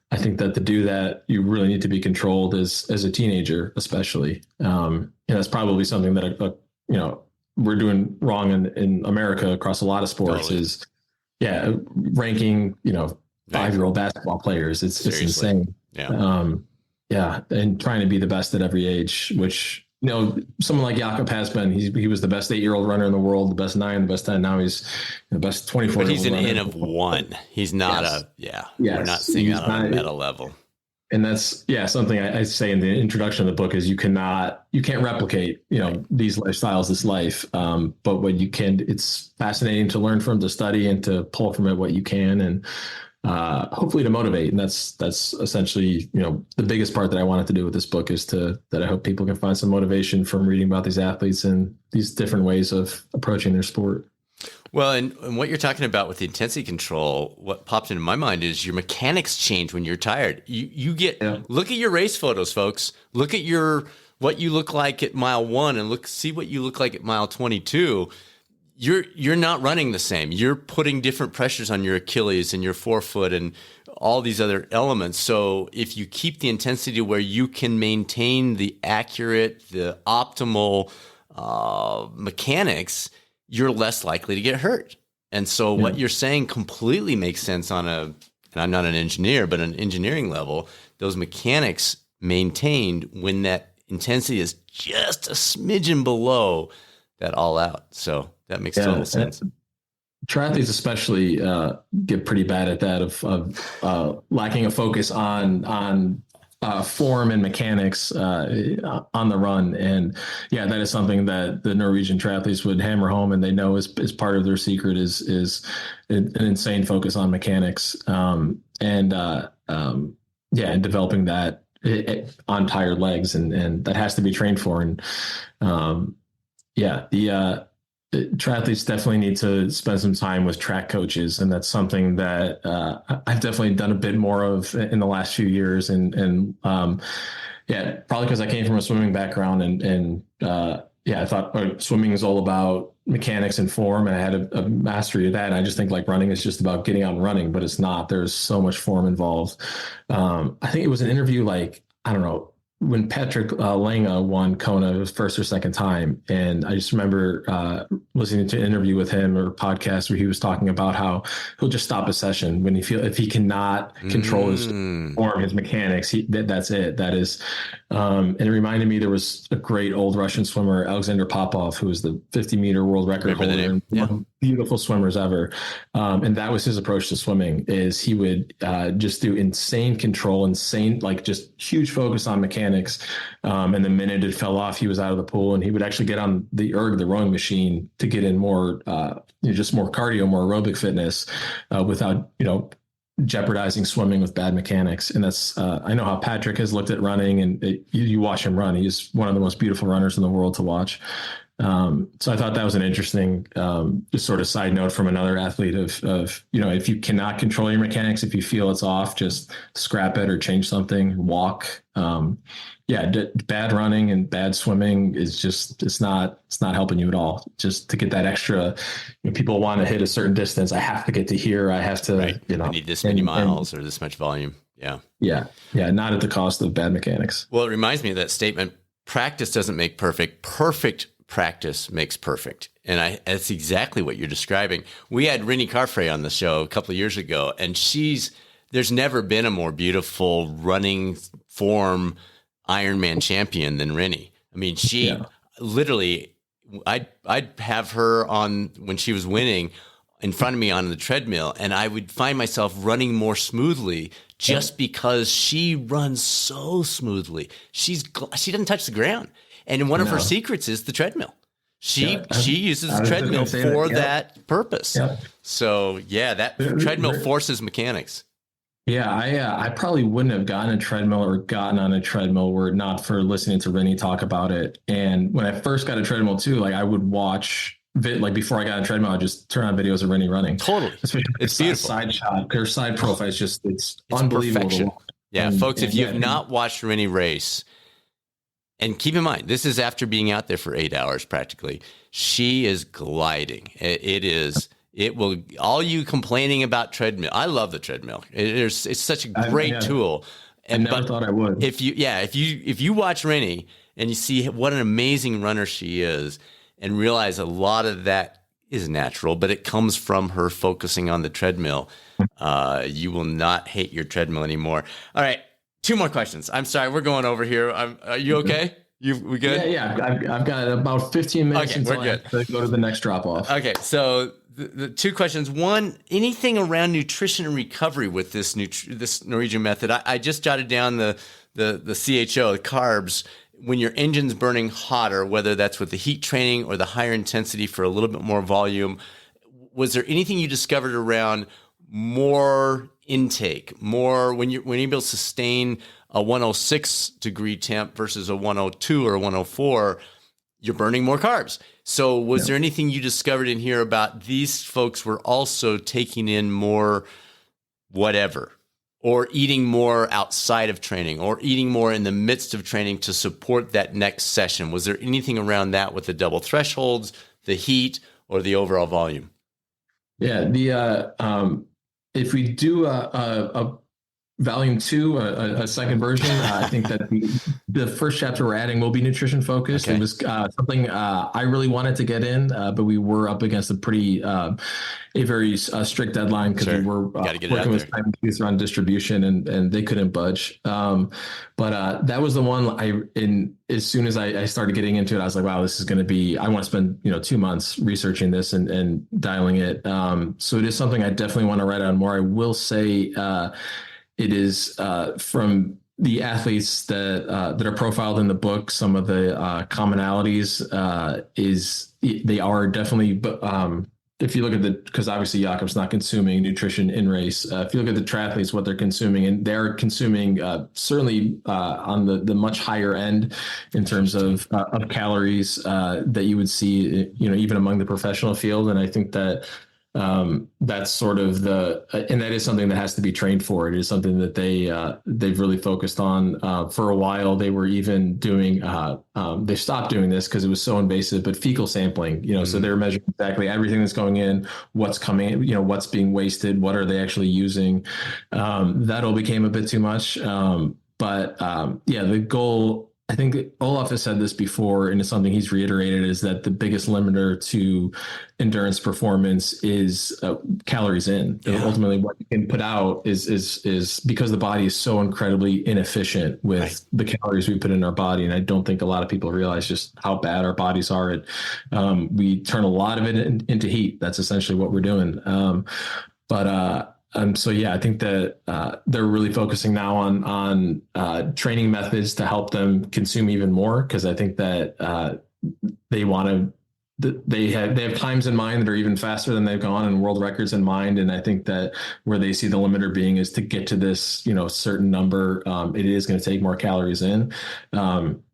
I think that to do that, you really need to be controlled as a teenager, especially. And that's probably something that we're doing wrong in America across a lot of sports. Totally. Is ranking, 5-year-old basketball players. It's just insane. Yeah. And trying to be the best at every age, which, someone like Jakob has been. He was the best 8-year-old runner in the world, the best 9, the best 10. Now he's the best 24. But he's an N of 1. He's not we're not seeing that on a meta level. And that's something I say in the introduction of the book is you can't replicate these lifestyles, this life, but what you can, it's fascinating to learn from, to study, and to pull from it what you can, and hopefully to motivate. And that's essentially the biggest part that I wanted to do with this book is that I hope people can find some motivation from reading about these athletes and these different ways of approaching their sport. Well, and what you're talking about with the intensity control, what popped into my mind is your mechanics change when you're tired. You get look at your race photos, folks. Look at what you look like at mile 1 and see what you look like at mile 22. You're not running the same. You're putting different pressures on your Achilles and your forefoot and all these other elements. So if you keep the intensity where you can maintain the accurate, the optimal mechanics, you're less likely to get hurt. And so what you're saying completely makes sense and I'm not an engineer, but on an engineering level, those mechanics maintained when that intensity is just a smidgen below that all out. So that makes total sense. Triathletes especially get pretty bad at that of lacking a focus on form and mechanics on the run. And that is something that the Norwegian triathletes would hammer home, and they know is part of their secret is an insane focus on mechanics and developing that on tired legs, and that has to be trained for. And triathletes definitely need to spend some time with track coaches, and that's something that I've definitely done a bit more of in the last few years. And probably because I came from a swimming background, and I thought swimming is all about mechanics and form, and I had a mastery of that. And I just think like running is just about getting out and running, but it's not. There's so much form involved. I think it was an interview when Patrick Lange won Kona, it was first or second time. And I just remember listening to an interview with him or a podcast where he was talking about how he'll just stop a session when if he cannot control his form, his mechanics, that's it. That is, and it reminded me, there was a great old Russian swimmer, Alexander Popov, who was the 50-meter world record holder and one of the beautiful swimmers ever. And that was his approach to swimming, is he would just do insane control, just huge focus on mechanics. And the minute it fell off, he was out of the pool, and he would actually get on the rowing machine to get in more, just more cardio, more aerobic fitness without, jeopardizing swimming with bad mechanics. And that's, I know how Patrick has looked at running, and you watch him run. He's one of the most beautiful runners in the world to watch. So I thought that was an interesting, just sort of side note from another athlete of, if you cannot control your mechanics, if you feel it's off, just scrap it or change something, walk. Bad running and bad swimming is just, it's not helping you at all. Just to get that extra, people want to hit a certain distance. I have to get to here. I have to, I need this many miles or this much volume. Yeah. Not at the cost of bad mechanics. Well, it reminds me of that statement, practice doesn't make perfect. Perfect practice makes perfect. And that's exactly what you're describing. We had Rennie Carfrey on the show a couple of years ago, and there's never been a more beautiful running form Ironman champion than Rennie. I mean, she literally, I'd have her on when she was winning in front of me on the treadmill, and I would find myself running more smoothly just because she runs so smoothly. She doesn't touch the ground. And one of her secrets is the treadmill. She uses the treadmill for that purpose. Yep. So that treadmill forces mechanics. Yeah, I probably wouldn't have gotten on a treadmill were it not for listening to Rennie talk about it. And when I first got a treadmill too, I would watch before I got a treadmill, I'd just turn on videos of Rennie running. Totally. It's beautiful. Side shot, her side profile is just, it's unbelievable. Perfection. Yeah, folks, if you have not watched Rennie race, and keep in mind, this is after being out there for 8 hours practically. She is gliding. It will, all you complaining about treadmill. I love the treadmill. It's such a great tool. I never thought I would. If you watch Rennie and you see what an amazing runner she is, and realize a lot of that is natural, but it comes from her focusing on the treadmill. You will not hate your treadmill anymore. All right. 2 more questions. I'm sorry. We're going over here. Are you okay? We good? Yeah. I've got about 15 minutes until I have to go to the next drop off. Okay. So the 2 questions. One, anything around nutrition and recovery with this Norwegian method? I just jotted down the CHO, the carbs. When your engine's burning hotter, whether that's with the heat training or the higher intensity for a little bit more volume, was there anything you discovered around more intake, more when you're able to sustain a 106 degree temp versus a 102 or a 104, you're burning more carbs. So was there anything you discovered in here about these folks were also taking in more whatever, or eating more outside of training, or eating more in the midst of training to support that next session? Was there anything around that with the double thresholds, the heat, or the overall volume? Yeah, if we do a volume 2, a second version, I think that the first chapter we're adding will be nutrition focused. Okay. It was something I really wanted to get in, but we were up against a very strict deadline because we were working with timepieces around distribution, and they couldn't budge. But that was the one as soon as I started getting into it, I was like, wow, this is going to be, I want to spend 2 months researching this and dialing it. So it is something I definitely want to write on more. I will say it is from the athletes that are profiled in the book. Some of the commonalities is they are definitely. If you look at because obviously Jakob's not consuming nutrition in race. If you look at the triathletes, what they're consuming, and they're consuming certainly on the much higher end in terms of calories that you would see, even among the professional field. And I think that. That's sort of and that is something that has to be trained for. It is something that they've really focused on for a while. They were even doing, they stopped doing this because it was so invasive, but fecal sampling, so they're measuring exactly everything that's going in, what's coming, what's being wasted, what are they actually using. That all became a bit too much. But the goal, I think Olaf has said this before, and it's something he's reiterated, is that the biggest limiter to endurance performance is calories in. Yeah. Ultimately, what you can put out is because the body is so incredibly inefficient with the calories we put in our body. And I don't think a lot of people realize just how bad our bodies are. We turn a lot of it into heat. That's essentially what we're doing. So I think that they're really focusing now on training methods to help them consume even more, because I think that they have times in mind that are even faster than they've gone, and world records in mind. And I think that where they see the limiter being is to get to this certain number. It is going to take more calories in.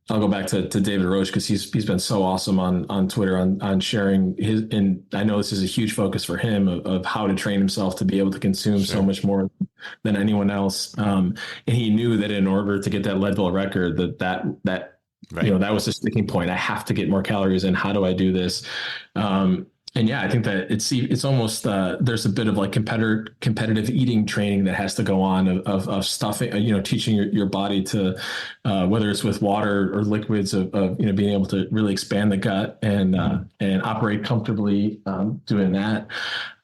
I'll go back to David Roche, because he's been so awesome on Twitter on sharing his, and I know this is a huge focus for him of how to train himself to be able to consume so much more than anyone else. And he knew that in order to get that Leadville record, that that was the sticking point. I have to get more calories in. How do I do this? And I think that it's almost there's a bit of like competitive eating training that has to go on of stuffing, teaching your body to whether it's with water or liquids of being able to really expand the gut and operate comfortably doing that.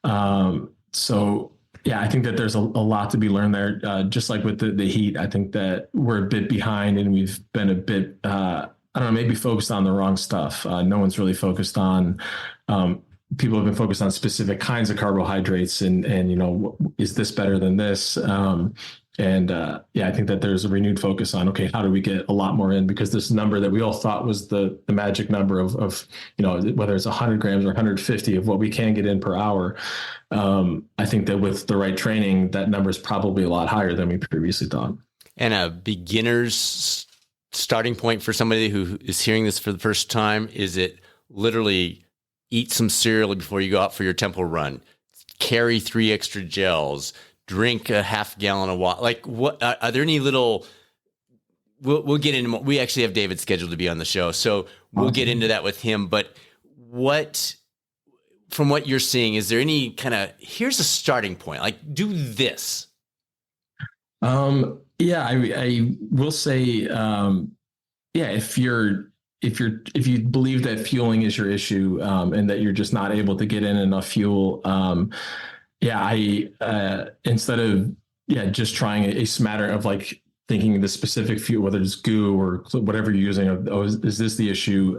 I think that there's a lot to be learned there. Just like with the heat, I think that we're a bit behind, and we've been a bit I don't know, maybe focused on the wrong stuff. No one's really focused on. People have been focused on specific kinds of carbohydrates and is this better than this? I think that there's a renewed focus on, okay, how do we get a lot more in? Because this number that we all thought was the magic number of whether it's 100 grams or 150 of what we can get in per hour. I think that with the right training, that number is probably a lot higher than we previously thought. And a beginner's starting point for somebody who is hearing this for the first time, is it literally eat some cereal before you go out for your tempo run, carry 3 extra gels, drink a half gallon of water? Like, what are there any little? We'll get into. We actually have David scheduled to be on the show, so we'll get into that with him. But from what you're seeing, is there any kind of, here's a starting point? Like, do this. I will say, if you're if you believe that fueling is your issue, and that you're just not able to get in enough fuel, instead of just trying a smattering of like thinking the specific fuel, whether it's goo or whatever you're using, is this the issue?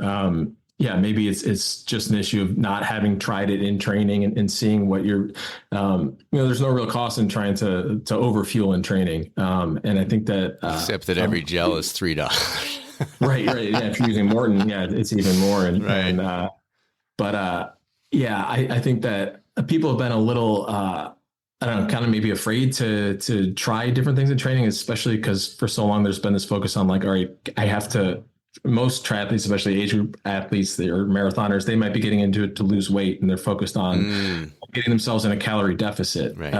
Maybe it's just an issue of not having tried it in training and seeing what you're, there's no real cost in trying to overfuel in training. And I think that, except that every gel is $3. Right. Yeah. If you're using Morton, it's even more. I think that people have been a little, kind of maybe afraid to try different things in training, especially because for so long there's been this focus on like, all right, I have to. Most triathletes, especially age group athletes or marathoners, they might be getting into it to lose weight, and they're focused on getting themselves in a calorie deficit. Right.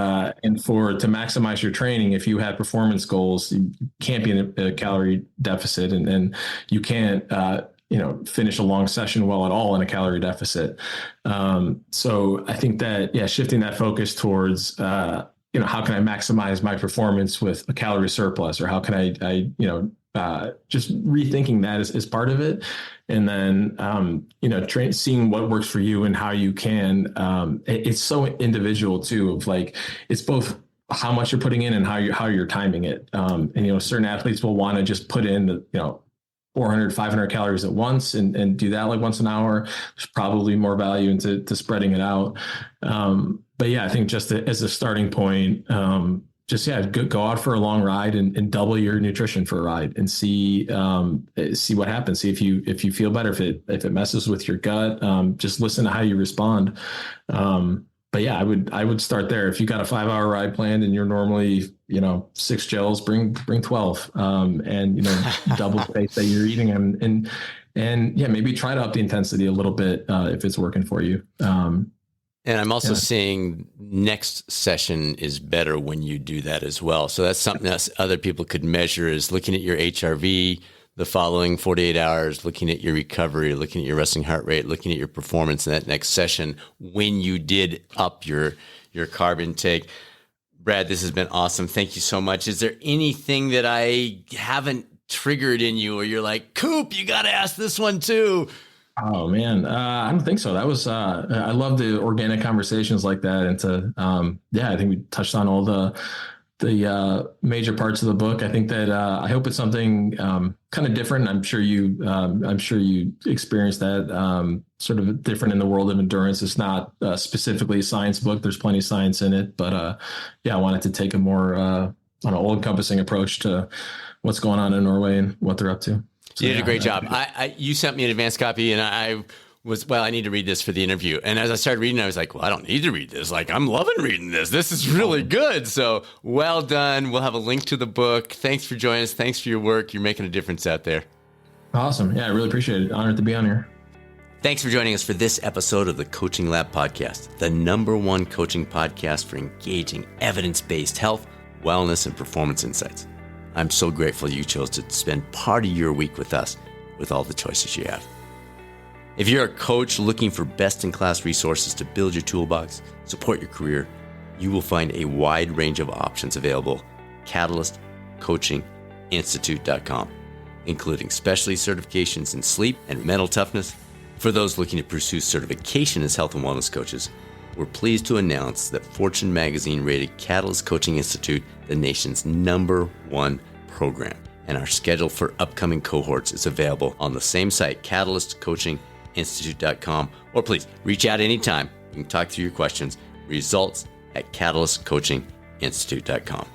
And to maximize your training, if you have performance goals, you can't be in a calorie deficit, and you can't finish a long session well at all in a calorie deficit. So I think that shifting that focus towards how can I maximize my performance with a calorie surplus, or how can I just rethinking that is part of it. And then, seeing what works for you and how you can, it's so individual too, of like, it's both how much you're putting in and how you're timing it. Certain athletes will want to just put in 400, 500 calories at once and do that like once an hour. There's probably more value into spreading it out. I think just as a starting point, go out for a long ride and double your nutrition for a ride and see what happens. See if you feel better, if it messes with your gut, just listen to how you respond. I would start there. If you got a 5-hour ride planned and you're normally, 6 gels, bring 12, and double the pace that you're eating and maybe try to up the intensity a little bit, if it's working for you. And I'm also seeing next session is better when you do that as well. So that's something that other people could measure, is looking at your HRV the following 48 hours, looking at your recovery, looking at your resting heart rate, looking at your performance in that next session when you did up your carb intake. Brad, this has been awesome. Thank you so much. Is there anything that I haven't triggered in you, or you're like, Culp, you got to ask this one too? Oh man, I don't think so. That was, I love the organic conversations like that. And I think we touched on all the major parts of the book. I think that, I hope it's something, kind of different. I'm sure you experienced that, sort of different in the world of endurance. It's not specifically a science book. There's plenty of science in it, but, I wanted to take a more, all encompassing approach to what's going on in Norway and what they're up to. So, you did a great job. You sent me an advanced copy, and I need to read this for the interview. And as I started reading, I was like, well, I don't need to read this. Like, I'm loving reading this. This is really good. So well done. We'll have a link to the book. Thanks for joining us. Thanks for your work. You're making a difference out there. Awesome. Yeah, I really appreciate it. Honored to be on here. Thanks for joining us for this episode of the Coaching Lab Podcast, the #1 coaching podcast for engaging evidence-based health, wellness, and performance insights. I'm so grateful you chose to spend part of your week with us with all the choices you have. If you're a coach looking for best-in-class resources to build your toolbox, support your career, you will find a wide range of options available at catalystcoachinginstitute.com, including specialty certifications in sleep and mental toughness. For those looking to pursue certification as health and wellness coaches, we're pleased to announce that Fortune Magazine rated Catalyst Coaching Institute the nation's #1 program, and our schedule for upcoming cohorts is available on the same site, catalystcoachinginstitute.com, or please reach out anytime. You can talk through your questions. Results at catalystcoachinginstitute.com.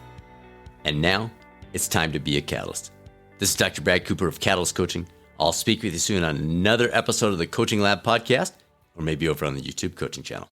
And now it's time to be a catalyst. This is Dr. Brad Cooper of Catalyst Coaching. I'll speak with you soon on another episode of the Coaching Lab Podcast, or maybe over on the YouTube coaching channel.